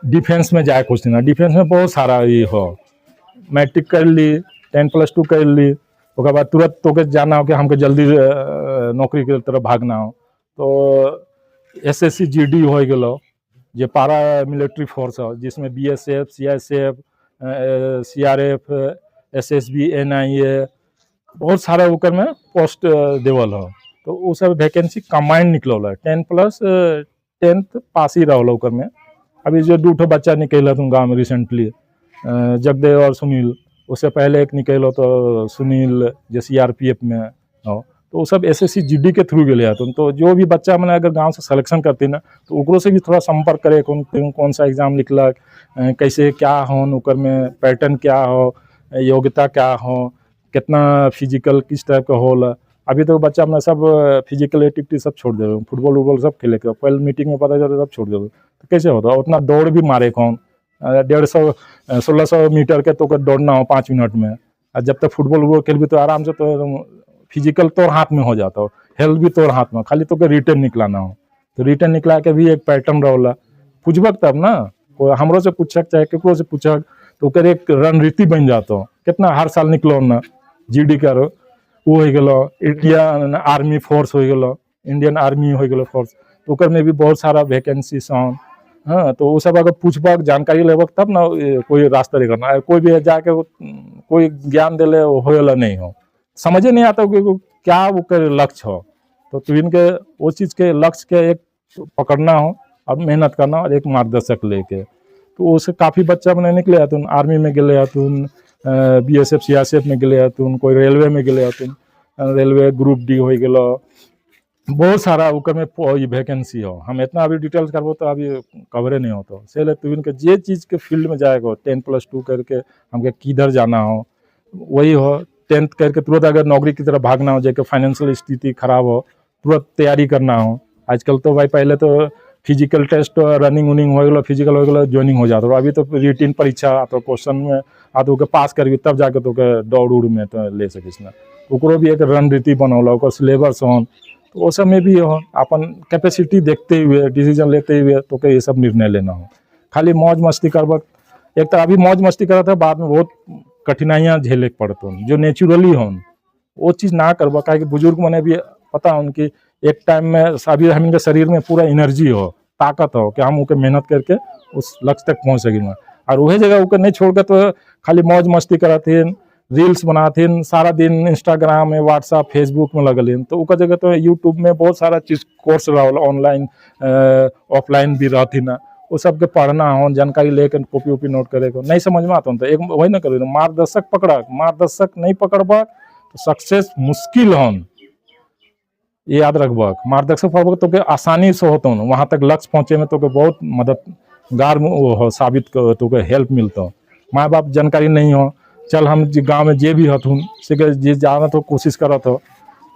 डिफेंस में जाए कुछ दिन, डिफेंस में बहुत सारा ये हो, मैट्रिक कर ली, 10+2 कर ली, उसके बाद तुरंत तो जाना हो कि हमको जल्दी नौकरी के तरफ भागना हो, तो SSC GD हो गलो जो पारा मिलिट्री फोर्स हो, जिसमें BSF CSF CRF SSB NIA बहुत सारा ओकर में पोस्ट देवल हो। तो वो सब वैकेंसी कंबाइंड निकल है, 10+10 पास ही रहो ओकर में। अभी जो 2 बच्चा निकल तुम गाँव में रिसेंटली, जगदेव और सुनील, उससे पहले एक निकलो तो सुनील जो CRPF में हो, तो वो सब SSC GD के थ्रू गए तो जो भी बच्चा मैंने अगर गांव से सिलेक्शन करती ना तो ओकरो से भी थोड़ा संपर्क करे, कौन सा एग्जाम निकलक, कैसे क्या हो, ओकर में पैटर्न क्या हो, योग्यता क्या हो, कितना फिजिकल किस टाइप का होला। अभी तो बच्चा अपना सब फिजिकल एक्टिविटी सब छोड़ दे, फुटबॉल उटबॉल सब खेले के, पहले मीटिंग में पता चलता सब छोड़ दे, तो कैसे होता, उतना दौड़ भी मारे कौन, 150-1600 मीटर के तो दौड़ना हो 5 मिनट में, और जब तक फुटबॉल उटबॉल खेल भी तो आराम से तो फिजिकल तोर हाथ में हो जाता हो, हेल्थ भी तोर हाथ में, खाली तो रिटर्न निकलाना हो, तो रिटर्न निकला के भी एक पैटर्न रहोला, पूछबक तब ना, कोई हमरो से पूछक चाहे केकरो से पूछक तो ओकर एक रणनीति बन जाता हो, कितना हर साल निकलो ना GD करो, वो हो गलो इंडियन आर्मी फोर्स हो गलो, इंडियन आर्मी हो गलो फोर्स, तो ओकर में भी बहुत सारा वैकेंसी हाँ, तो वो सब अगर पूछबक जानकारी लेबक तब ना कोई रास्ता नहीं करना, कोई भी जाके कोई ज्ञान दिले होएला नहीं हो, समझे नहीं आता कि क्या वो के लक्ष्य हो। तो तुम के वो चीज के लक्ष्य के एक पकड़ना हो और मेहनत करना और एक मार्गदर्शक लेके, तो उससे काफी बच्चा मैंने निकले हतुन, आर्मी में गए हतुन, BSF CRCF में गए हतुन, कोई रेलवे में गए हतुन, रेलवे ग्रुप D हो गलो, बहुत सारा ओकर में वैकेंसी हो। हम इतना अभी डिटेल्स करबो तो अभी कवरे नहीं होता से ले तुम के जे चीज के फील्ड में जाएगा 10+2 करके हमके किधर जाना हो वही हो। 10th करके तुरंत अगर नौकरी की तरफ भागना हो, जाके फाइनेंशियल स्थिति खराब हो, तुरंत तैयारी करना हो। आजकल तो भाई पहले तो फिजिकल टेस्ट रनिंग उनिंग हो गलो, फिजिकल हो गलो, ज्वाइनिंग हो जाता, अभी तो रिटिन परीक्षा तो क्वेश्चन में आ तो पास करबी तब जाके तो दौड़ उड़ में तो ले सकिस ना, ओकरो भी एक रणनीति बनौला, ओकर सिलेबस हो, तो वो सब में भी हो अपन कैपेसिटी देखते हुए डिसीजन लेते हुए तो ये सब निर्णय लेना हो। खाली मौज मस्ती करबक, एक तो अभी मौज मस्ती करता है, बाद में बहुत कठिनाइयाँ झेले पड़ते हैं जो नेचुरली हों, वो चीज़ ना करबक। क्या कि बुजुर्ग मने भी पता हो उनकी एक टाइम में अभी हम इनके शरीर में पूरा एनर्जी हो, ताकत हो कि हम उनके मेहनत करके उस लक्ष्य तक पहुँच सकेंगे। और वही जगह उनके नहीं छोड़ कर तो खाली मौज मस्ती कराते रील्स बनाते सारा दिन, इंस्टाग्राम में, व्हाट्सएप, फेसबुक में लगल, तो उनका जगह तो यूट्यूब में बहुत सारा चीज़ कोर्स रहा, ऑनलाइन ऑफलाइन भी रहती ना, वो सब के पढ़ना हो, जानकारी लेकर कॉपी वॉपी नोट करे को नहीं समझ में आता तो एक वही ना करे, मार्गदर्शक पकड़ा, मार्गदर्शक नहीं पकड़बा तो सक्सेस मुश्किल हो, ये याद रखबक। मार्गदर्शक पकड़बक तो के आसानी से होता हूँ, वहाँ तक लक्ष्य पहुँचे में तो के बहुत मददगार हो साबित तो के हेल्प मिलता हो। माँ बाप जानकारी नहीं हो, चल हम गांव में जे भी हथुन से जे जाना तो कोशिश करत हो,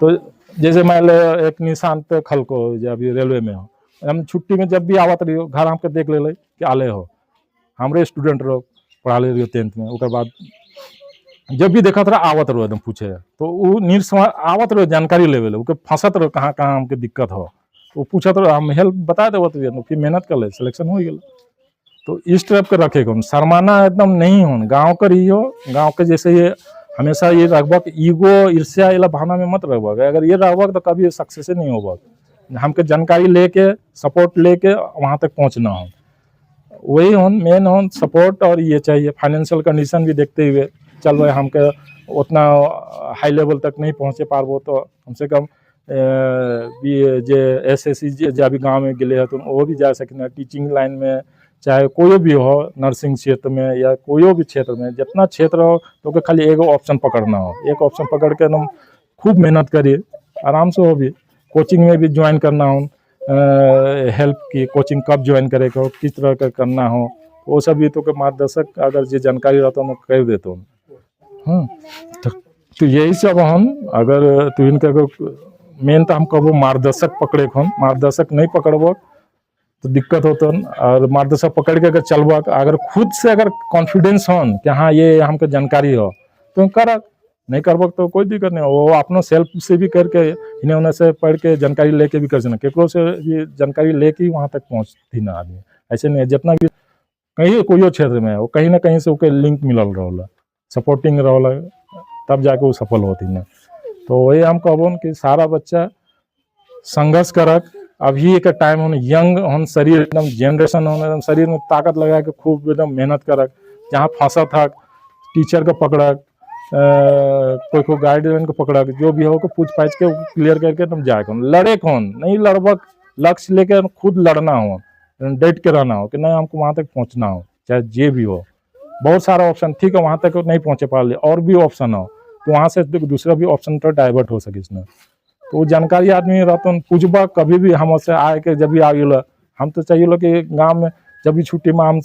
तो जैसे मान ले एक निशांत खल को जो अभी रेलवे में हो, हम छुट्टी में जब भी आवत रही हो घर हमके देख ले कि आले हो, हमरे स्टूडेंट रहो पढ़ा ले रही हो 10th में, उसके बाद जब भी देखा था आवत रहो एकदम पूछे, तो वो निरसमा आवत रहो जानकारी लेवे ले, फंसत रहो कहाँ कहाँ हमके दिक्कत हो, तो पूछत रहो, हम हेल्प बता देव, फिर मेहनत कर ले, सिलेक्शन हो गया। तो इस टाइप के रखे कौन शर्माना एकदम नहीं हो, गाँव कर ही हो, गाँव के जैसे ये हमेशा ये रखबक, ईगो ईर्ष्या इला भावना में मत रखबक, अगर ये रखबक तो कभी सक्सेस नहीं होबक। हमके जानकारी लेके सपोर्ट लेके वहाँ तक पहुँचना हो, वही हो मेन हो सपोर्ट। और ये चाहिए फाइनेंशियल कंडीशन भी देखते हुए चल रहे, हमके उतना हाई लेवल तक नहीं पहुँचे पारबो तो कम से कम जे SSC जो अभी गाँव में गए तो वो भी जा सकें, टीचिंग लाइन में चाहे कोई भी हो, नर्सिंग क्षेत्र में या कोई भी क्षेत्र में, जितना क्षेत्र हो तो खाली एक ऑप्शन पकड़ना हो, एक ऑप्शन पकड़ के एकदम खूब मेहनत करिए, आराम से हो भी। कोचिंग में भी ज्वाइन करना हो, हेल्प की कोचिंग कब ज्वाइन करे को, किस तरह का करना हो, वो सब भी तो मार्गदर्शक अगर जो जानकारी रहता हूँ कर देता हूँ। हाँ, तो यही सब हम अगर तो इनका मेन तो हम कहो मार्गदर्शक पकड़े को, मार्गदर्शक नहीं पकड़बो तो दिक्कत होता है। और मार्गदर्शक पकड़ के अगर चलबा, अगर खुद से अगर कॉन्फिडेंस हो कि हाँ ये हमको जानकारी हो तो कर, नहीं करबक तो कोई दिक्कत नहीं, वो अपना सेल्फ से भी करके इन्हें उन्हें से पढ़ के जानकारी लेके भी कर सकना, केकरो से भी जानकारी लेके वहाँ तक पहुँचती ना आदमी। ऐसे नहीं, जितना भी कहीं कोई क्षेत्र में वो कहीं ना कहीं से ओके लिंक मिलल रहा, सपोर्टिंग रहा, तब जाके वो सफल होती ना। तो वही हम कहबो कि सारा बच्चा संघर्ष करक, अभी एक टाइम हो, यंग हो, शरीर एकदम जनरेशन हो, एकदम शरीर में ताकत लगा के खूब एकदम मेहनत करक, जहाँ फंसा था टीचर को पकड़क, कोई को गाइडलाइन को पकड़क, जो भी हो को पूछ पाछ के क्लियर करके एकदम जाए कौन, लड़े कौन नहीं, लड़बक लक्ष्य लेके खुद लड़ना हो, डेट के रहना हो कि नहीं हमको वहाँ तक पहुँचना हो, चाहे जे भी हो। बहुत सारा ऑप्शन ठीक है, वहाँ तक नहीं पहुँचे पा रहे और भी ऑप्शन हो, तो वहाँ से दूसरा भी ऑप्शन पर डाइवर्ट हो सके इसमें। तो वो जानकारी आदमी रहता पूछबा कभी भी हमसे आए के, जब भी आ गए हम तो चाहिए कि गाँव में जब भी छुट्टी में हम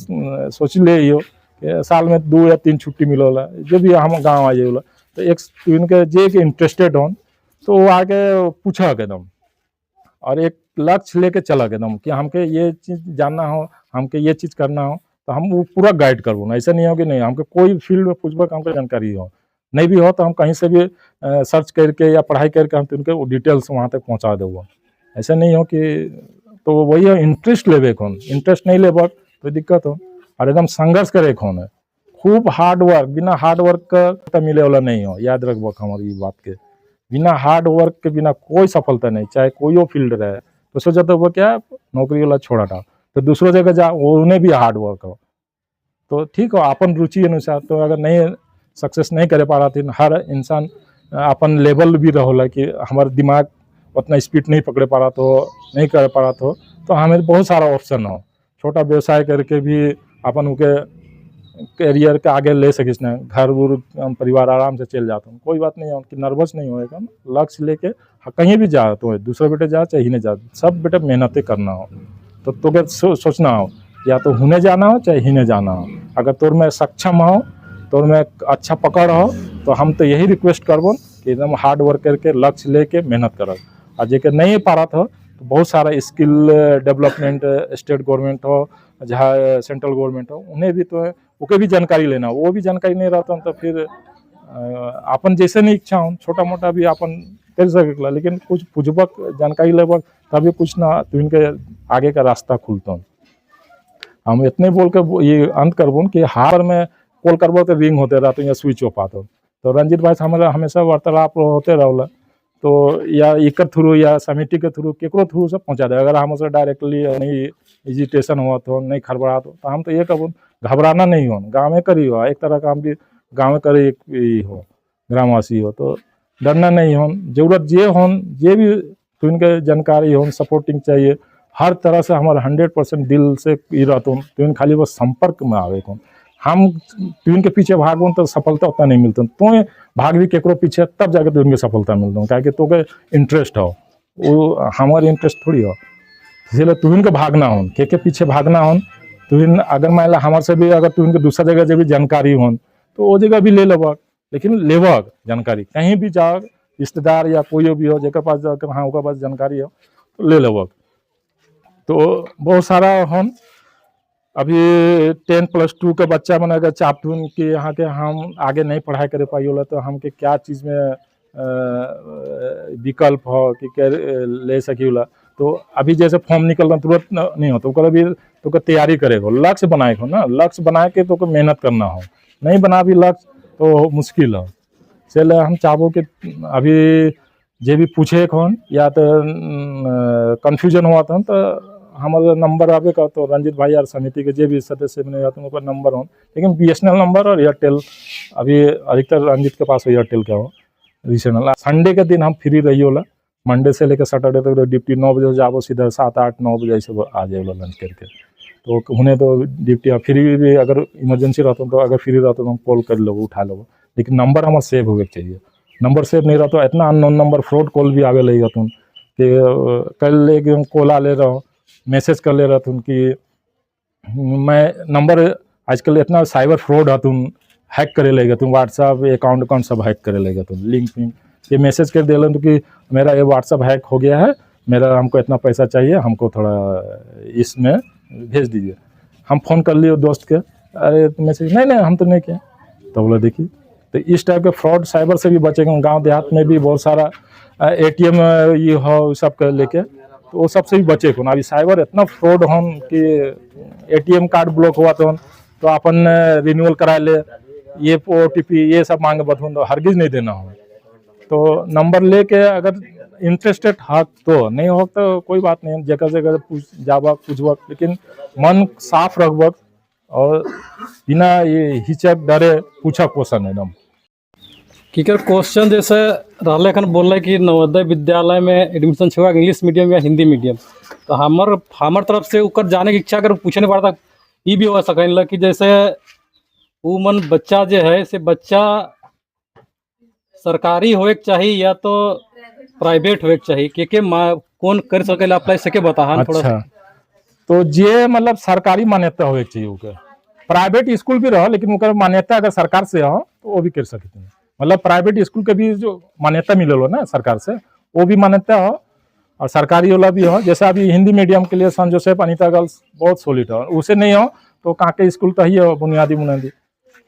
सोच ले कि साल में 2 या 3 छुट्टी मिलोला, जब भी हम गाँव आ जाइए तो एक इनके जे के इंटरेस्टेड हो तो वो आके पूछा एकदम, और एक लक्ष्य लेके चला एकदम कि हमके ये चीज़ जानना हो, हमके ये चीज़ करना हो, तो हम वो पूरा गाइड करबो ना। ऐसा नहीं हो कि नहीं हमको कोई फील्ड में पूछबा हमको जानकारी हो, नहीं भी हो तो हम कहीं से भी सर्च करके या पढ़ाई करके हम उनके डिटेल्स वहाँ तक पहुँचा देवो। ऐसा नहीं हो कि, तो वही है इंटरेस्ट लेवे कौन, इंटरेस्ट नहीं लेबा तो दिक्कत हो, और एकदम संघर्ष करे कौन है, खूब हार्ड वर्क, बिना हार्ड वर्क का मिले वाला नहीं हो, याद रखबो हमारी ये बात के, बिना हार्ड वर्क के बिना कोई सफलता नहीं, चाहे कोई फील्ड रहे। तो सोचा तो वो क्या नौकरी वाला छोड़ा था, तो दूसरों जगह जा वो उन्हें भी हार्ड वर्क हो तो ठीक हो अपन रुचि अनुसार। तो अगर नहीं सक्सेस नहीं करे पा रहा थी हर इंसान अपन लेवल भी रहोला कि हमारा दिमाग उतना स्पीड नहीं पकड़े पा रहा तो नहीं कर पा रहा तो हमें बहुत सारा ऑप्शन हो। छोटा व्यवसाय करके भी अपन उनके करियर के आगे ले सकिस ना, घर उर परिवार आराम से चल जाता हूँ, कोई बात नहीं है कि नर्वस नहीं होएगा। लक्ष्य लेके कहीं भी जा तो दूसरे बेटे जा चाहे ही नहीं जा, सब बेटे मेहनत करना हो तो तुझे सोचना हो या तो हुने जाना हो चाहे हिने जाना हो। अगर तोर में सक्षम हो तोर में अच्छा पकड़ हो तो हम तो यही रिक्वेस्ट करबो कि एकदम हार्ड वर्क करके लक्ष्य लेके मेहनत करो। और जेकर नहीं पा रहा था तो बहुत सारा स्किल डेवलपमेंट स्टेट गवर्नमेंट हो जहाँ सेंट्रल गवर्नमेंट हो उन्हें भी तो ओके भी जानकारी लेना, वो भी जानकारी नहीं रहता तो फिर अपन जैसे नहीं इच्छा हो छोटा मोटा भी अपन कर सकेला, लेकिन कुछ पुछबक जानकारी लेबक तभी कुछ ना तो इनके आगे का रास्ता खुलता। हम इतने बोल के ये अंत करबो कि हार में कॉल करबो तो रिंग होते रहते या स्विच ऑफ आते तो रंजीत भाई हमारा हमेशा वार्तालाप होते रहोला तो या एक थ्रू या समिति के थ्रू केकरो थ्रू से पहुँचा दे। अगर हमसे डायरेक्टली नहीं एजिटेशन हुआ तो नहीं खड़बड़ा तो हम तो ये कहूँ घबराना नहीं हो, गाँव में करी हो एक तरह का हम भी गाँव में करे हो ग्रामवासी हो तो डरना नहीं हो। जरूरत जे हो जे भी तो इनके जानकारी हो सपोर्टिंग चाहिए हर तरह से हमारे 100% दिल से रहता हूँ तो खाली बस संपर्क में आवे को हम ट्यून के पीछे भागो तो सफलता उतना नहीं मिलता तो भाग भी केकरो पीछे तब जाकर ट्यून की सफलता मिलता हूँ क्या तो के इंटरेस्ट हो वो हमारे इंटरेस्ट थोड़ी हो। इसलिए ट्यून के भागना हो के पीछे भागना हो ट्यून अगर मान ला हमारे से भी अगर ट्यून के दूसरा जगह जब भी जानकारी हो तो वो जगह भी ले लेवक, लेकिन लेवक जानकारी कहीं भी जाओ रिश्तेदार या कोई भी हो जेकर पास जाकर हाँ ओकर पास जानकारी हो तो ले लेवक। तो बहुत सारा हम अभी 10+2 के बच्चा मन अगर चाहतून कि यहाँ के हम आगे नहीं पढ़ाई करे पाई होला तो हमके क्या चीज़ में विकल्प हो कि क्या ले सकी होला तो अभी जैसे फॉर्म निकलना तुरंत नहीं हो तो अभी तो तैयारी करेगा लक्ष्य बनाए हो ना, लक्ष्य बना के तो मेहनत करना हो, नहीं बना भी लक्ष्य तो मुश्किल हो। चले हम चाहबो कि अभी जे भी पूछे कौन या तो कन्फ्यूजन हुआ था तो हमारा नंबर आवे का तो रंजीत भाई और समिति के जे भी सदस्य बने जाते हैं ऊपर नंबर हो, लेकिन BSNL नंबर और एयरटेल अभी अधिकतर रंजीत के पास हो एयरटेल का हो रीजनल। संडे के दिन हम फ्री रही होला, मंडे से लेकर सैटरडे तक ड्यूटी 9 बजे जाबो सीधा 7-8-9 बजे से आ जाए लंच करके तो उन्हें तो ड्यूटी फ्री भी अगर इमरजेंसी रहता तो अगर फ्री रहता तो हम कॉल कर लो उठा लो, लेकिन नंबर हमारा सेव होगा चाहिए। नंबर सेव नहीं रहता इतना अननोन नंबर फ्रॉड कॉल भी आवे लगेगा तुम कि कल एक कॉल आ ले रहा हो मैसेज कर ले रहा तुम कि मैं नंबर आजकल इतना साइबर फ्रॉड है तुम हैक करे लेगा तुम व्हाट्सअप अकाउंट सब हैक करे लेगा तुम लिंक ये मैसेज कर दे तो कि मेरा ये व्हाट्सअप हैक हो गया है, मेरा हमको इतना पैसा चाहिए, हमको थोड़ा इसमें भेज दीजिए। हम फ़ोन कर लिए दोस्त के, अरे मैसेज नहीं हम तो नहीं किए, तो बोला देखिए। तो इस टाइप के फ्रॉड साइबर से भी बचेंगे। गांव देहात में भी बहुत सारा ATM ये हो सब के लेके तो वो सबसे भी बचे को। अभी साइबर इतना फ्रॉड हो कि ATM कार्ड ब्लॉक हुआ तो अपन रिन्यूअल करा ले, ये OTP ये सब मांगे बतून तो हरगिज नहीं देना हो। तो नंबर लेके अगर इंटरेस्टेड है तो नहीं हो तो कोई बात नहीं, जगह जगह जाबक पूछबक, लेकिन मन साफ रखबक और बिना ये हिचक डरे पूछा क्वेश्चन एकदम। क्वेश्चन जैसे रहले खन बोल रहे कि नवोदय विद्यालय में एडमिशन छुआ इंग्लिश मीडियम या हिंदी मीडियम, तो हमर तरफ से ऊपर जाने की इच्छा अगर पूछे नहीं पड़ता ये भी हो सकेला कि जैसे वो मन बच्चा जो है से बच्चा सरकारी होए के चाहिए या तो प्राइवेट होए के चाहिए के कौन कर सकेला अप्लाई सके बता। अच्छा तो जे मतलब सरकारी मान्यता होए के चाहिए उनके, प्राइवेट स्कूल भी रहो लेकिन उनका मान्यता अगर सरकार से हो तो वो भी कर सकते हैं। मतलब प्राइवेट स्कूल के भी जो मान्यता मिले हो ना सरकार से वो भी मान्यता हो और सरकारी वाला भी हो। जैसे अभी हिंदी मीडियम के लिए सन जोसेफ अनीता गर्ल्स बहुत सॉलिड हो, उसे नहीं हो तो काके स्कूल तो ही हो बुनियादी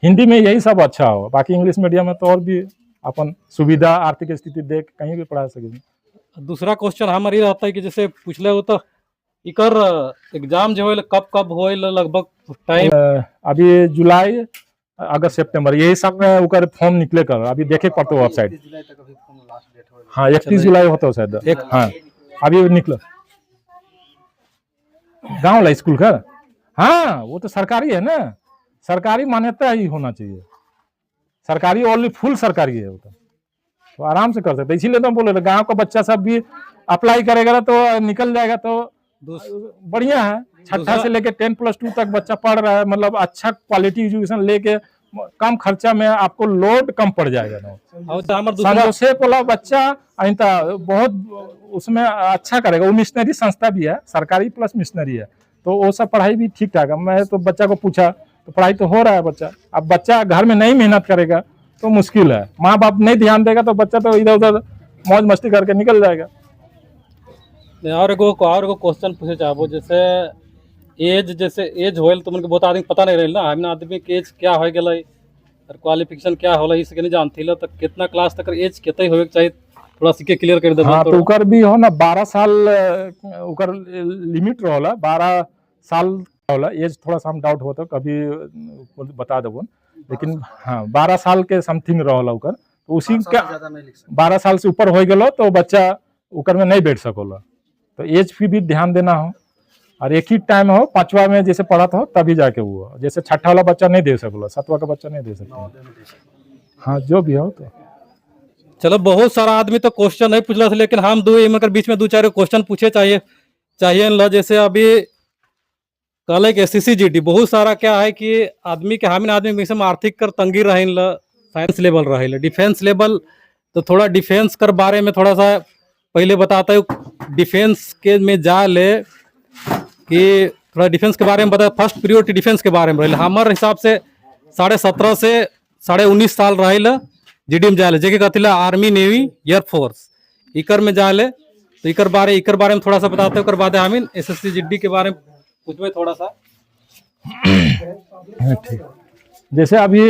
हिंदी में यही सब अच्छा हो। बाकी इंग्लिश मीडियम में तो और भी अपन सुविधा आर्थिक स्थिति देख कहीं भी पढ़ा सके। दूसरा क्वेश्चन हमारी रहता है कि जैसे पूछले हो तो इकर एग्जाम जो है कब हो लगभग टाइम? अभी जुलाई अगस्त सितंबर यही सब में उकर फॉर्म निकले कर अभी देखे पड़ते हो वेबसाइट। हाँ 31 जुलाई होता है शायद। हाँ अभी निकला गांव वाला स्कूल का, हाँ वो तो सरकारी है ना, सरकारी मान्यता ही होना चाहिए, सरकारी ओनली फुल सरकारी है वो तो आराम से कर सकते, इसीलिए तो बोले गांव का बच्चा सब भी अप्लाई करेगा तो निकल जाएगा, तो बढ़िया है। छठा से लेके 10+2 तक बच्चा पढ़ रहा है, मतलब अच्छा क्वालिटी एजुकेशन लेके कम खर्चा में आपको लोड कम पड़ जाएगा ना। और तो हमार दूसरा संजोसेफ वाला बच्चा अहिंता बहुत उसमें अच्छा करेगा, वो मिशनरी संस्था भी है, सरकारी प्लस मिशनरी है, तो वो सब पढ़ाई भी ठीक ठाक है। मैं तो बच्चा को पूछा तो पढ़ाई तो हो रहा है बच्चा, अब बच्चा घर में नहीं मेहनत करेगा तो मुश्किल है, माँ बाप नहीं ध्यान देगा तो बच्चा तो इधर उधर मौज मस्ती करके निकल जाएगा। और एगो क्वेश्चन पूछे चाहबो, जैसे एज होल तो बहुत आदमी पता नहीं रही ना, हम आदमी के एज क्या हो गए और क्वालिफिकेशन क्या होला इसके नहीं जानती ला, तो कितना क्लास तक एज कितने होवे के चाहिए थोड़ा सीखे क्लियर कर देबो। हाँ तो उकर भी हो ना 12 साल उकर लिमिट रहला, 12 साल होला, एज थोड़ा सा हम डाउट होता कभी बता देबो, लेकिन हाँ 12 साल के समथिंग रहला उकर, तो उसी का 12 साल से ऊपर हो गलो तो बच्चा उकर में नहीं बैठ सकोला, तो एज पे भी ध्यान देना हो, और एक ही टाइम हो 5वां में जैसे पढ़ा हो तभी जाके वो, जैसे छठा वाला बच्चा नहीं दे सकोला, 7वां का बच्चा नहीं दे सकता। हाँ जो भी हो, तो चलो बहुत सारा आदमी तो क्वेश्चन नहीं पूछला था, लेकिन हम मगर बीच में 2-4 क्वेश्चन पूछे चाहिए न, जैसे अभी कल के SCCGD बहुत सारा क्या है कि आदमी के हामिन आदमी में आर्थिक कर तंगी रहे, साइंस लेवल रहे, डिफेंस लेवल, तो थोड़ा डिफेंस कर बारे में थोड़ा सा पहले बताता हूँ। डिफेंस के में जा ले कि थोड़ा डिफेंस के बारे में बता, फर्स्ट प्रियोरिटी डिफेंस के बारे में रहे, हमारे हिसाब से 17.5 से 19.5 साल रहे GD में जाए, जेके कहती आर्मी नेवी एयरफोर्स इकर में जाए, तो इकर बारे में थोड़ा सा बताते हैं, बाद हम SSC-GD के बारे में पूछबे थोड़ा सा। ठीक, जैसे अभी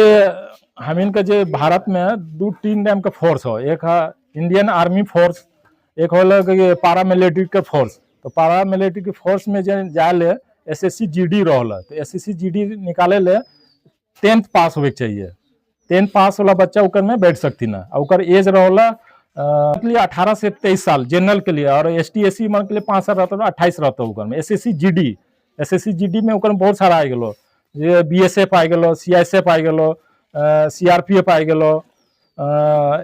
हम इनका जो भारत में 2-3 टाइम का फोर्स हो, एक है इंडियन आर्मी फोर्स, एक होला पारा मिलिट्री का फोर्स, तो पारा मिलिट्री के फोर्स में जाए SSC-GD रहला, तो SSC-GD निकाले ले 10th पास होवे चाहिए, 10th पास वाला बच्चा उकर में बैठ सकती ना, और एज रहला 18 से 23 साल जनरल के लिए, और ST/SC मन के लिए 5 साल रहता है, 28 रहता है उकर में। SSC-GD में उकर में बहुत सारा आ गलो, ये BSF आ गलो, CISF आ गलो, CRPF आ गलो,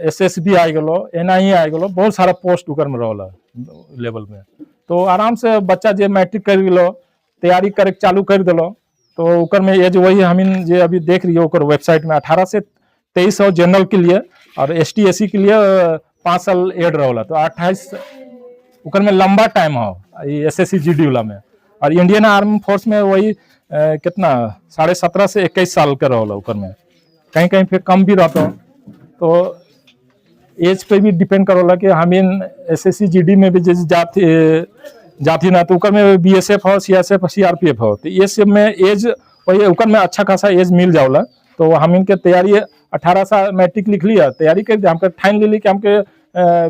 SSB आ गलो, NIA आ गलो, बहुत सारा पोस्ट उकर में रहला लेवल में, तो आराम से बच्चा जे मैट्रिक कर लो, तैयारी करे चालू कर दिलो, तो उकर में एज वही हम जे अभी देख रही है उकर वेबसाइट में 18 से 23 हो जनरल के लिए, और ST/SC के लिए 5 साल एड रहला, तो 28 उकर में लंबा टाइम हो SSC-GD वाला में, और इंडियन आर्मी फोर्स में वही कितना 17.5 से 21 साल का रहला उकर में, कहीं कहीं फिर कम भी रहता, तो एज पे भी डिपेंड करोला कि हम इन SSC-GD में भी जैसे जाती ना, तो उकर में BSF हो, CISF, CRPF हो, तो ये सब में एज वही उकर में अच्छा खासा एज मिल जाओला, तो हम इनके तैयारी 18 साल मैट्रिक लिख लिया, तैयारी कर दिया, हमको ठान ले ली कि हमके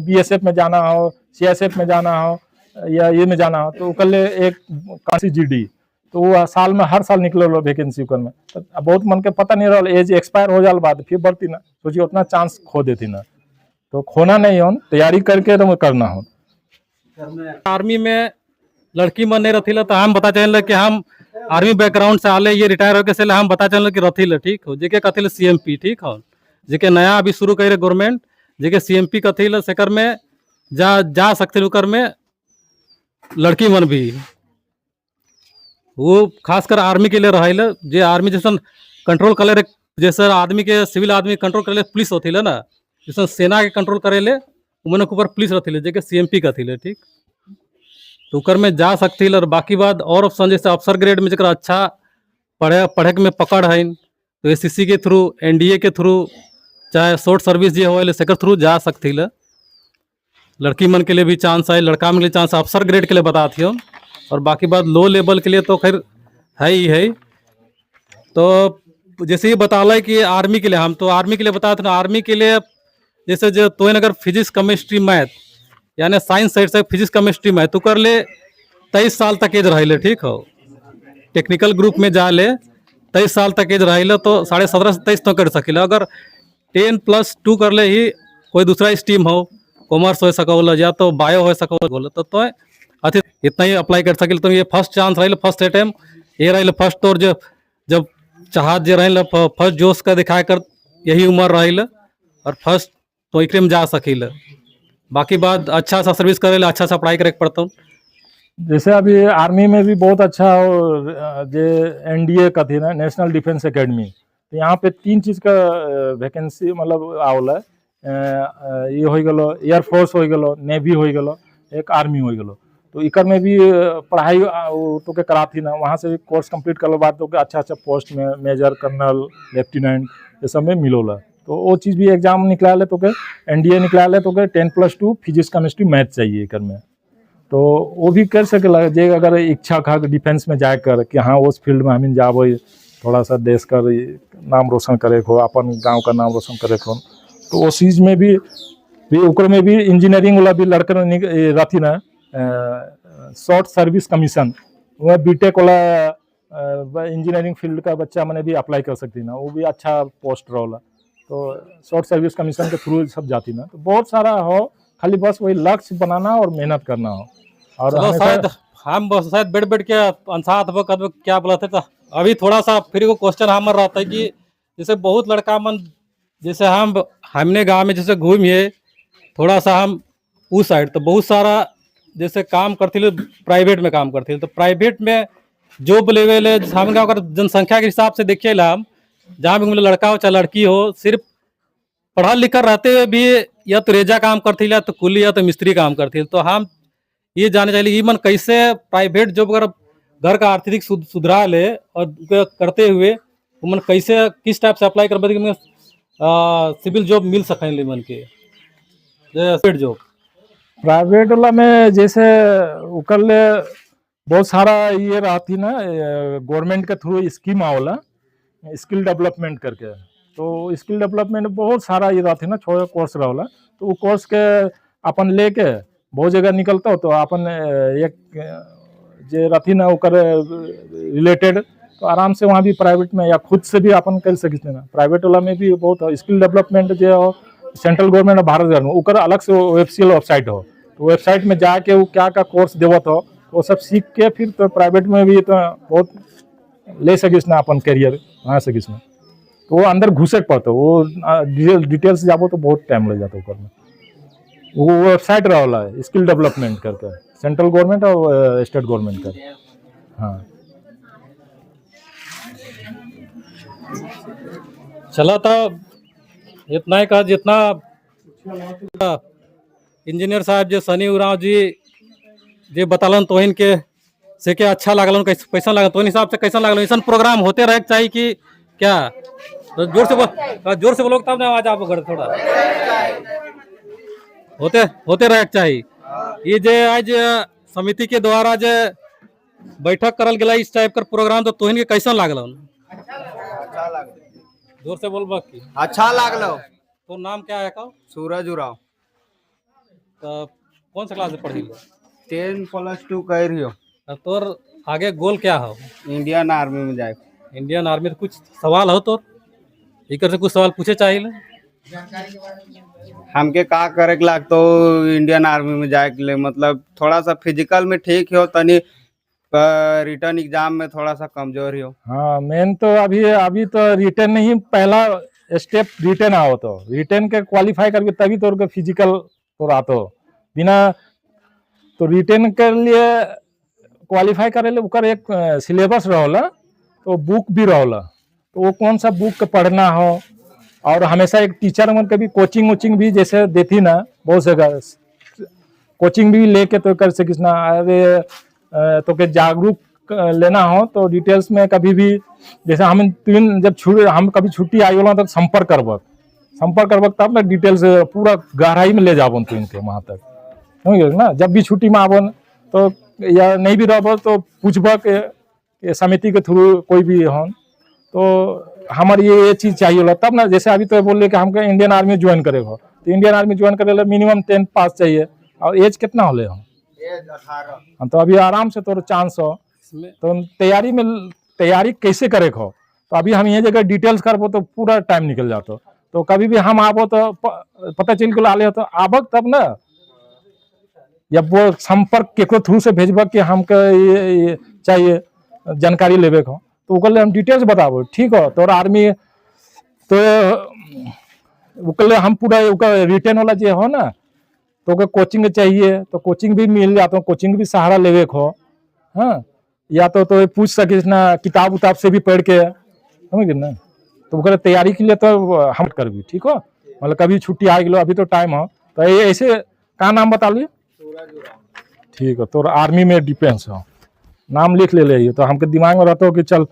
BSF में जाना हो, CISF में जाना हो, या ये में जाना हो, तो उकर ले एक SSC-GD, तो वो साल में हर साल निकले वैकेंसी उकर में, तो बहुत मन के पता नहीं रहा, एज एक्सपायर हो जाए बाद फिर बढ़ती ना, सोचिए उतना चांस खो देती ना, तो खोना नहीं हो, तैयारी करके तो करना हो। आर्मी में लड़की मन नहीं रथीला, तो हम बता चल कि हम आर्मी बैकग्राउंड से आले, ये रिटायर होके से हम बता चल कि रथीला, ठीक हो, जेके कथिल CMP, ठीक हो, जेके नया अभी शुरू करे गवर्नमेंट, जेके CMP कथिल सेकर में जा सकते उकर में लड़की मन भी, वो खासकर आर्मी के लिए रहे, जे आर्मी जैसे कंट्रोल करे, जैसे आदमी के सिविल आदमी कंट्रोल करे पुलिस होती है ना, जैसे सेना के कंट्रोल करे ले उमन के ऊपर पुलिस रहती है, जेके CMP का थी, ठीक, तो उकर में जा सकती, और बाकी बात और ऑप्शन जैसे अफसर ग्रेड में जरा अच्छा पढ़े में पकड़ है, तो SSC के थ्रू, NDA के थ्रू, चाहे शॉर्ट सर्विस जो हो सेकर थ्रू जा सकती, लड़की मन के लिए भी चांस है, लड़का मन के लिए चांस, अफसर ग्रेड के लिए बताती हो, और बाकी बात लो लेवल के लिए तो खैर है ही है। तो जैसे ये बताला कि आर्मी के लिए, हम तो आर्मी के लिए बताते ना, आर्मी के लिए जैसे जो तो अगर फिजिक्स केमिस्ट्री मैथ यानी साइंस साइड से फिजिक्स केमिस्ट्री मैथ तो कर ले 23 साल तक एज रहे, ठीक हो, टेक्निकल ग्रुप में जा ले 23 साल तक एज रहे, तो 17.5 से 23 तो कर सकेला, अगर 10+2 कर ले ही कोई दूसरा स्ट्रीम हो, कॉमर्स हो सकोला या तो बायो हो सकोला, तो अति इतना ही अप्लाई कर सकिल। तो ये फर्स्ट चांस रही, फर्स्ट अटेम्प्ट ये रही फर्स्ट तौर जब चाहत जे रही फर्स्ट जोश का दिखाए कर यही उम्र रही और फर्स्ट तो एकरे में जा सकिल। बाकी बात अच्छा सा सर्विस करे अच्छा सा पढ़ाई करे पड़ता हूँ। जैसे अभी आर्मी में भी बहुत अच्छा हो, जे एनडीए का थी ना, नेशनल डिफेंस एकेडमी, तो यहाँ पे 3 चीज़ का वैकेंसी मतलब आवला। ये हो गलो एयरफोर्स हो गलो, नेवी हो गलो, एक आर्मी हो गलो। तो इकर में भी पढ़ाई तो के करा थी ना, वहाँ से भी कोर्स कंप्लीट कर बाद तो के अच्छा पोस्ट में मेजर, कर्नल, लेफ्टिनेंट ये सब में मिलोला। तो वो चीज़ भी एग्जाम निकला ले तो के एनडीए निकला ले तो के 10+2 फिजिक्स केमिस्ट्री मैथ चाहिए इकर में। तो वो भी कर सकेला जे अगर इच्छा खा डिफेंस में जाए कर कि हाँ उस फील्ड में हम जाबो, थोड़ा सा देश का नाम रोशन करे हो, अपन गांव का नाम रोशन करे हो, तो उस चीज़ में भी ओकर में भी इंजीनियरिंग वाला भी लड़कर रहती ना, शॉर्ट सर्विस कमीशन, वह बीटेक वाला इंजीनियरिंग फील्ड का बच्चा मैंने भी अप्लाई कर सकती ना, वो भी अच्छा पोस्ट रोला। तो शॉर्ट सर्विस कमीशन के थ्रू सब जाती ना। तो बहुत सारा हो, खाली बस वही लक्ष्य बनाना और मेहनत करना हो। और शायद हम शायद बैठ के अंसात क्या बोला थे। तो अभी थोड़ा सा फिर वो क्वेश्चन हमारा रहता है कि जैसे बहुत लड़का मन जैसे हमने गांव में जैसे घूमिए थोड़ा सा हम उस साइड, तो बहुत सारा जैसे काम करते प्राइवेट में काम करते, तो प्राइवेट में जॉब लेवल है हम गाँव का जनसंख्या के हिसाब से देखिए ला, हम जहाँ भी लड़का हो चाहे लड़की हो, सिर्फ पढ़ा लिखा रहते हुए भी या तो रेजा काम करती या तो कुली या तो मिस्त्री काम करती। तो हम ये जाने चाहिए मन कैसे प्राइवेट जॉब अगर घर का आर्थिक सुधरा ले और करते हुए मन कैसे किस टाइप से अप्लाई कर सिविल जॉब मिल सके मन के जॉब। प्राइवेट वाला में जैसे उकर ले बहुत सारा ये रहती ना, गवर्नमेंट के थ्रू स्कीम आवला स्किल डेवलपमेंट करके। तो स्किल डेवलपमेंट बहुत सारा ये रहती ना, छोटा कोर्स रहला। तो वो कोर्स के अपन लेके बहुत जगह निकलता हो, तो अपन एक जे रहती ना उकर रिलेटेड, तो आराम से वहाँ भी प्राइवेट में या खुद से भी अपन कर सकते ना। प्राइवेट वाला में भी बहुत स्किल डेवलपमेंट जो हो, सेंट्रल गवर्नमेंट और भारत गवर्नमेंट उकर अलग से ऑफिशियल वेबसाइट हो, तो वेबसाइट में जाके वो क्या कोर्स देवत हो वो सब सीख के फिर तो प्राइवेट में भी तो बहुत ले सकिस ना अपन करियर बना सकिस ना। तो वो अंदर घुसे पड़ता, वो डिटेल्स जाबो तो बहुत टाइम लग जाता ऊपर में। वो वेबसाइट रहा है स्किल डेवलपमेंट करके, सेंट्रल गवर्नमेंट और स्टेट गवर्नमेंट का। हाँ चला था इतना ही कहा जितना इंजीनियर साहब जो सनी उराव जी जे बतालन तो इनके से क्या अच्छा लागल, कैसा लागल तो हिसाब से कैसा लागल। ऐसा प्रोग्राम होते रहे चाहिए कि क्या? तो जोर से बोलो तब ना आवाज आपको घर थोड़ा होते रहे चाहिए। ये जे आज समिति के द्वारा जे बैठक करल गया इस टाइप का प्रोग्राम, तो तोहिन के कैसा लागल? अच्छा लागल। जोर से बोल बाकी अच्छा लागल। तो नाम क्या है का? सूरज उराव। तो कौन सा क्लास में पढ़ी? 10+2 कर रही हो। तोर आगे गोल क्या हो? इंडियन आर्मी में जाए। इंडियन आर्मी में कुछ सवाल हो तो एक से कुछ सवाल पूछे चाहिए। हमके का करे के लाग तो इंडियन आर्मी में जाए के लिए, मतलब थोड़ा सा फिजिकल में ठीक हो, तनी रिटर्न एग्जाम में थोड़ा सा कमजोर हो। हाँ मेन तो अभी तो रिटर्न नहीं, पहला स्टेप रिटर्न आओ, तो रिटर्न के क्वालिफाई करके तभी तो फिजिकल तो आतो बिना। तो रिटर्न के लिए क्वालिफाई करे ले उकर एक सिलेबस रहला, तो बुक भी रहला, तो वो कौन सा बुक पढ़ना हो। और हमेशा एक टीचर मन के भी कोचिंग भी जैसे देती ना, बहुत जगह कोचिंग भी लेके तो कर सकिस ना। अरे तो के जागरूक लेना हो तो डिटेल्स में कभी भी जैसे हम जब हम कभी छुट्टी आई वाला तब संपर्क करबक तब ना डिटेल्स पूरा गहराई में ले जाबन तो इनके वहाँ तक ना। जब भी छुट्टी में आबन तो या नहीं भी रहो तो पूछबक समिति के थ्रू कोई भी हो, तो हमारी ये चीज़ चाहिए तब ना। जैसे अभी तो बोल कि हमको इंडियन आर्मी ज्वाइन करेगा, तो इंडियन आर्मी ज्वाइन करे मिनिमम 10 पास चाहिए। और एज कितना होले हम? एज 18। तो अभी आराम से तो चांस हो। तो तैयारी कैसे करे हो, तो अभी हम ये जगह डिटेल्स करबो तो पूरा टाइम निकल जाता। तो कभी भी हम आबो तो पता चल के आले हो तो आबक तब ना या वो संपर्क केकरो थ्रू से भेजबक कि हमके ये चाहिए जानकारी लेवे को, तो ओकर हम डिटेल्स बताबो, ठीक हो। तो आर्मी तो ओकर हम पूरा रिटर्न वाला जो हो ना, तो ओके कोचिंग चाहिए तो कोचिंग भी मिल जाता, कोचिंग भी सहारा लेवे को। हाँ, या तो पूछ सकिस ना, किताब उताब से भी पढ़ के, समझ गए ना। तो ओकर तैयारी के लिए तो हम कर भी, ठीक हो। मतलब कभी छुट्टी आ गई, अभी तो टाइम हो, तो ये ऐसे का नाम बता लिए, ठीक है। तो आर्मी में डिफेंस हो, नाम लिख ले तो हमके दिमाग में रहता हो कि चल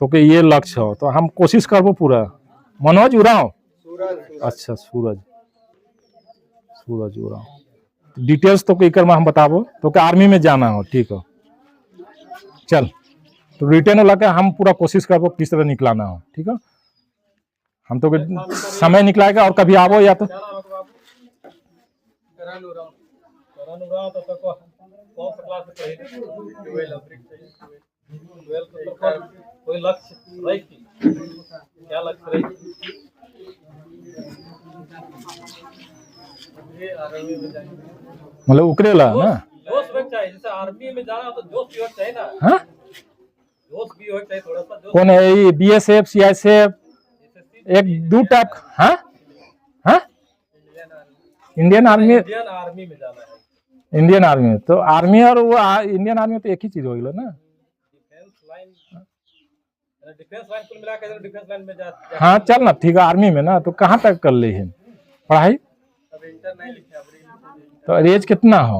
तो के ये लक्ष्य हो, तो हम कोशिश करबो पूरा। मनोज उराव, अच्छा सूरज उराव, डिटेल्स तो एक हम बताबो, तो के आर्मी में जाना हो, ठीक हो। चल तो रिटर्न वाला के हम पूरा कोशिश करबो किस तरह निकलाना हो, ठीक है। हम तो समय निकलाएगा, और कभी आवो या तो कोई लक्ष्य क्या लक्ष्य मतलब उकरेला ना, जोश भी चाहिए, जैसे आर्मी में जाना तो जोश भी चाहिए ना। हाँ जोश भी हो चाहिए, थोड़ा सा जोश। कौन है ये, बीएसएफ, सीआईएसएफ, एक दो टाइप। हाँ हाँ, इंडियन आर्मी में जाना है। इंडियन आर्मी तो आर्मी और वो इंडियन आर्मी तो एक ही चीज हो गया ना। डिफेंस लाइन कुल मिला के डिफेंस लाइन में जा। हाँ चल ना, ठीक है। आर्मी में ना तो कहाँ तक कर ली है पढ़ाई? अब इंटर नहीं लिखा, तो एज कितना हो?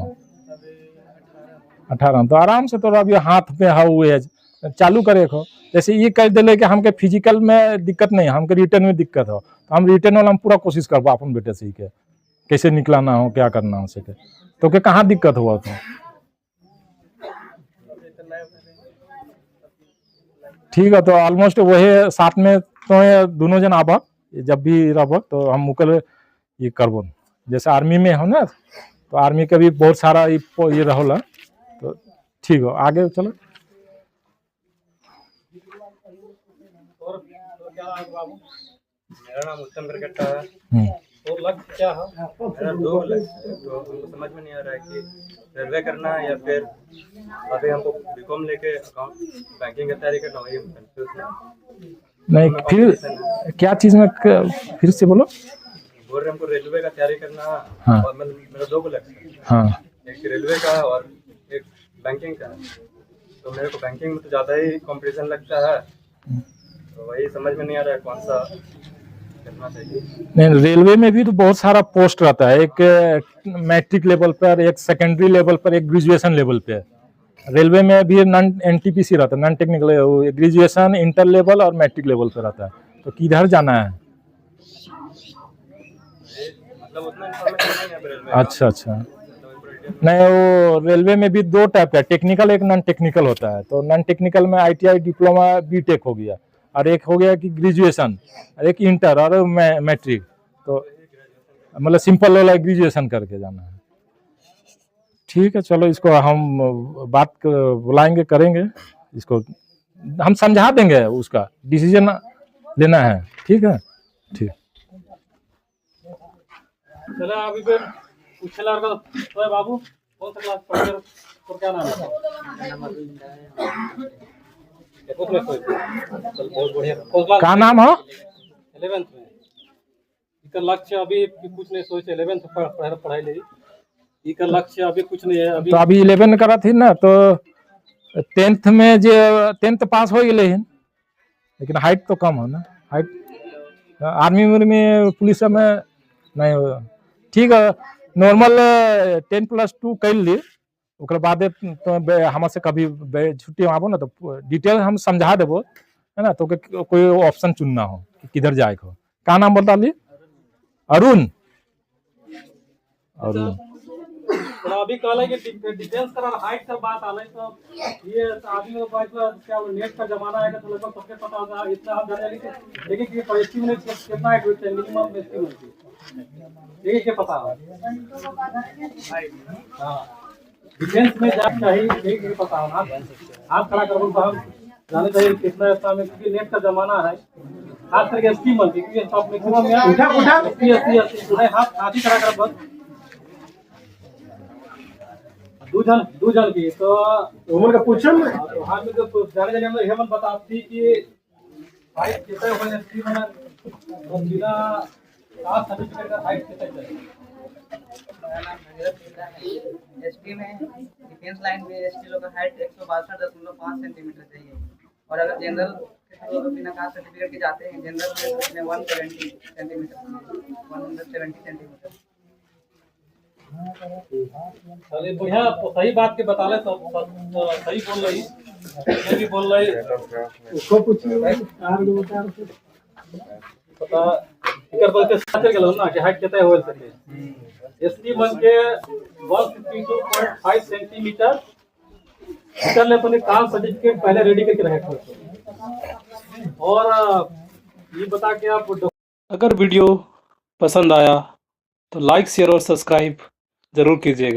18। तो आराम से तो अभी हाथ पे हो एज चालू करे को। जैसे ये कह दिले कि हमके फिजिकल में दिक्कत नहीं, हमके रिटर्न में दिक्कत हो, तो हम रिटर्न वाला हम पूरा कोशिश करबो अपन बेटे से के कैसे निकलाना हो, क्या करना हो सके। तो के कहाँ दिक्कत हुआ तो ठीक है। तो ऑलमोस्ट वही साथ में तो दोनों जन आबक, जब भी रहबक तो हम मुकल ये करबो। जैसे आर्मी में हो ना, तो आर्मी के भी बहुत सारा ये रहोला, तो ठीक हो। आगे चलो। और तो क्या है बाबू? मेरा नाम उत्तम प्रगटा है। तो लक्ष्य क्या है? मेरा 2 लक्ष्य है, तो हमको समझ में नहीं आ रहा है कि रेलवे करना है या फिर अभी हमको बीकॉम लेके अकाउंट बैंकिंग की तैयारी करना है। ये कंफ्यूज है। नहीं फिर क्या चीज में फिर से बोलो। बोल रहे हमको रेलवे का तैयारी करना है। हाँ। और मेरा 2 लक्ष्य है। हाँ, एक रेलवे का और एक बैंकिंग का। तो मेरे को बैंकिंग में तो ज़्यादा ही कंपटीशन लगता है, तो वही समझ में नहीं आ रहा है कौन सा करना चाहिए। नहीं रेलवे में भी तो बहुत सारा पोस्ट रहता है, एक मैट्रिक लेवल पर, एक सेकेंडरी लेवल पर, एक ग्रेजुएशन लेवल पे। रेलवे में भी नॉन एनटीपीसी रहता है, non technical, graduation, inter level और मैट्रिक लेवल पे रहता है। तो किधर जाना है? मतलब उतना इन्फॉर्मेशन नहीं है रेलवे। अच्छा। नहीं, वो रेलवे में भी 2 टाइप का, टेक्निकल एक नॉन टेक्निकल होता है। तो नॉन टेक्निकल में आईटीआई, डिप्लोमा, बीटेक हो गया, और एक हो गया कि ग्रेजुएशन, और एक इंटर और मैट्रिक। तो मतलब सिंपल वाला ग्रेजुएशन करके जाना है। ठीक है, चलो इसको हम बात बुलाएंगे, करेंगे इसको, हम समझा देंगे, उसका डिसीजन लेना है। ठीक है, ठीक। चलो अभी फिर पूछे लगा तो है बाबू, कौन सा क्लास पढ़ कर और क्या नाम है? बहुत बढ़िया। क्या नाम हो? 11th में। इसका लक्ष्य अभी कुछ नहीं सोचे, 11th पढ़ाई ले। इसका लक्ष्य अभी कुछ नहीं है अभी। तो अभी 11 करा थी ना, तो 10th में जो 10th पास हो गए, लेकिन हाइट तो कम हो ना। हाइट आर्मी में, पुलिस में नहीं हो। ठीक है, नॉर्मल 10+2 कर ली, ओकर बाद तो हमसे कभी छुट्टी आबो ना, तो डिटेल हम समझा देबो, है ना। तो कोई ऑप्शन चुनना हो कि किधर जाए को। क्या नाम बता ली? अरुण। तो अभी कहला कि डिटेल्स करा हाइट का बात आले, तो ये आदमी को बात क्या नेट का जमाना है, तो लगभग सबके पता होगा। इतना हम जाने लेकिन कि परिस्थिति में कितना है, मिनिमम एस्टिमेट ये क्या पता है? हां, डिफेंस में जा चाहिए, ये पता होना। आप खड़ा करो तो हम जाने चाहिए कितना ऐसा में, क्योंकि नेट का जमाना है। खास करके स्कीम बनती है, क्योंकि सब मैक्सिमम में उठा 80 हाथ ही खड़ा कर बस। दू जन की तो उमर का पूछम तो हम तो जाने जाने में हेमंत बताती कि हाइट कितना होने की मना और बिना कास्ट सर्टिफिकेट का हाइट कितना चाहिए। एसटी में डिफेंस लाइन में एसटी लोग का हाइट 162.5 सेंटीमीटर चाहिए और अगर जनरल तो बिना कास्ट सर्टिफिकेट के जाते हैं जनरल में 170 सेंटीमीटर 170 सेंटीमीटर। चलिए बढ़िया तो सही बात के बता ले तो सही बोल रही मैं भी बोल रही उसको पूछिए आर दो बता पता इकर बोल के साथ गेलो ना कि हाइट कितना होल सके एसटी मन के 152.5 सेंटीमीटर कर ले अपने कास्ट सर्टिफिकेट पहले रेडी करके रखे और ये बता के आप अगर वीडियो पसंद आया तो लाइक शेयर और सब्सक्राइब ज़रूर कीजिएगा।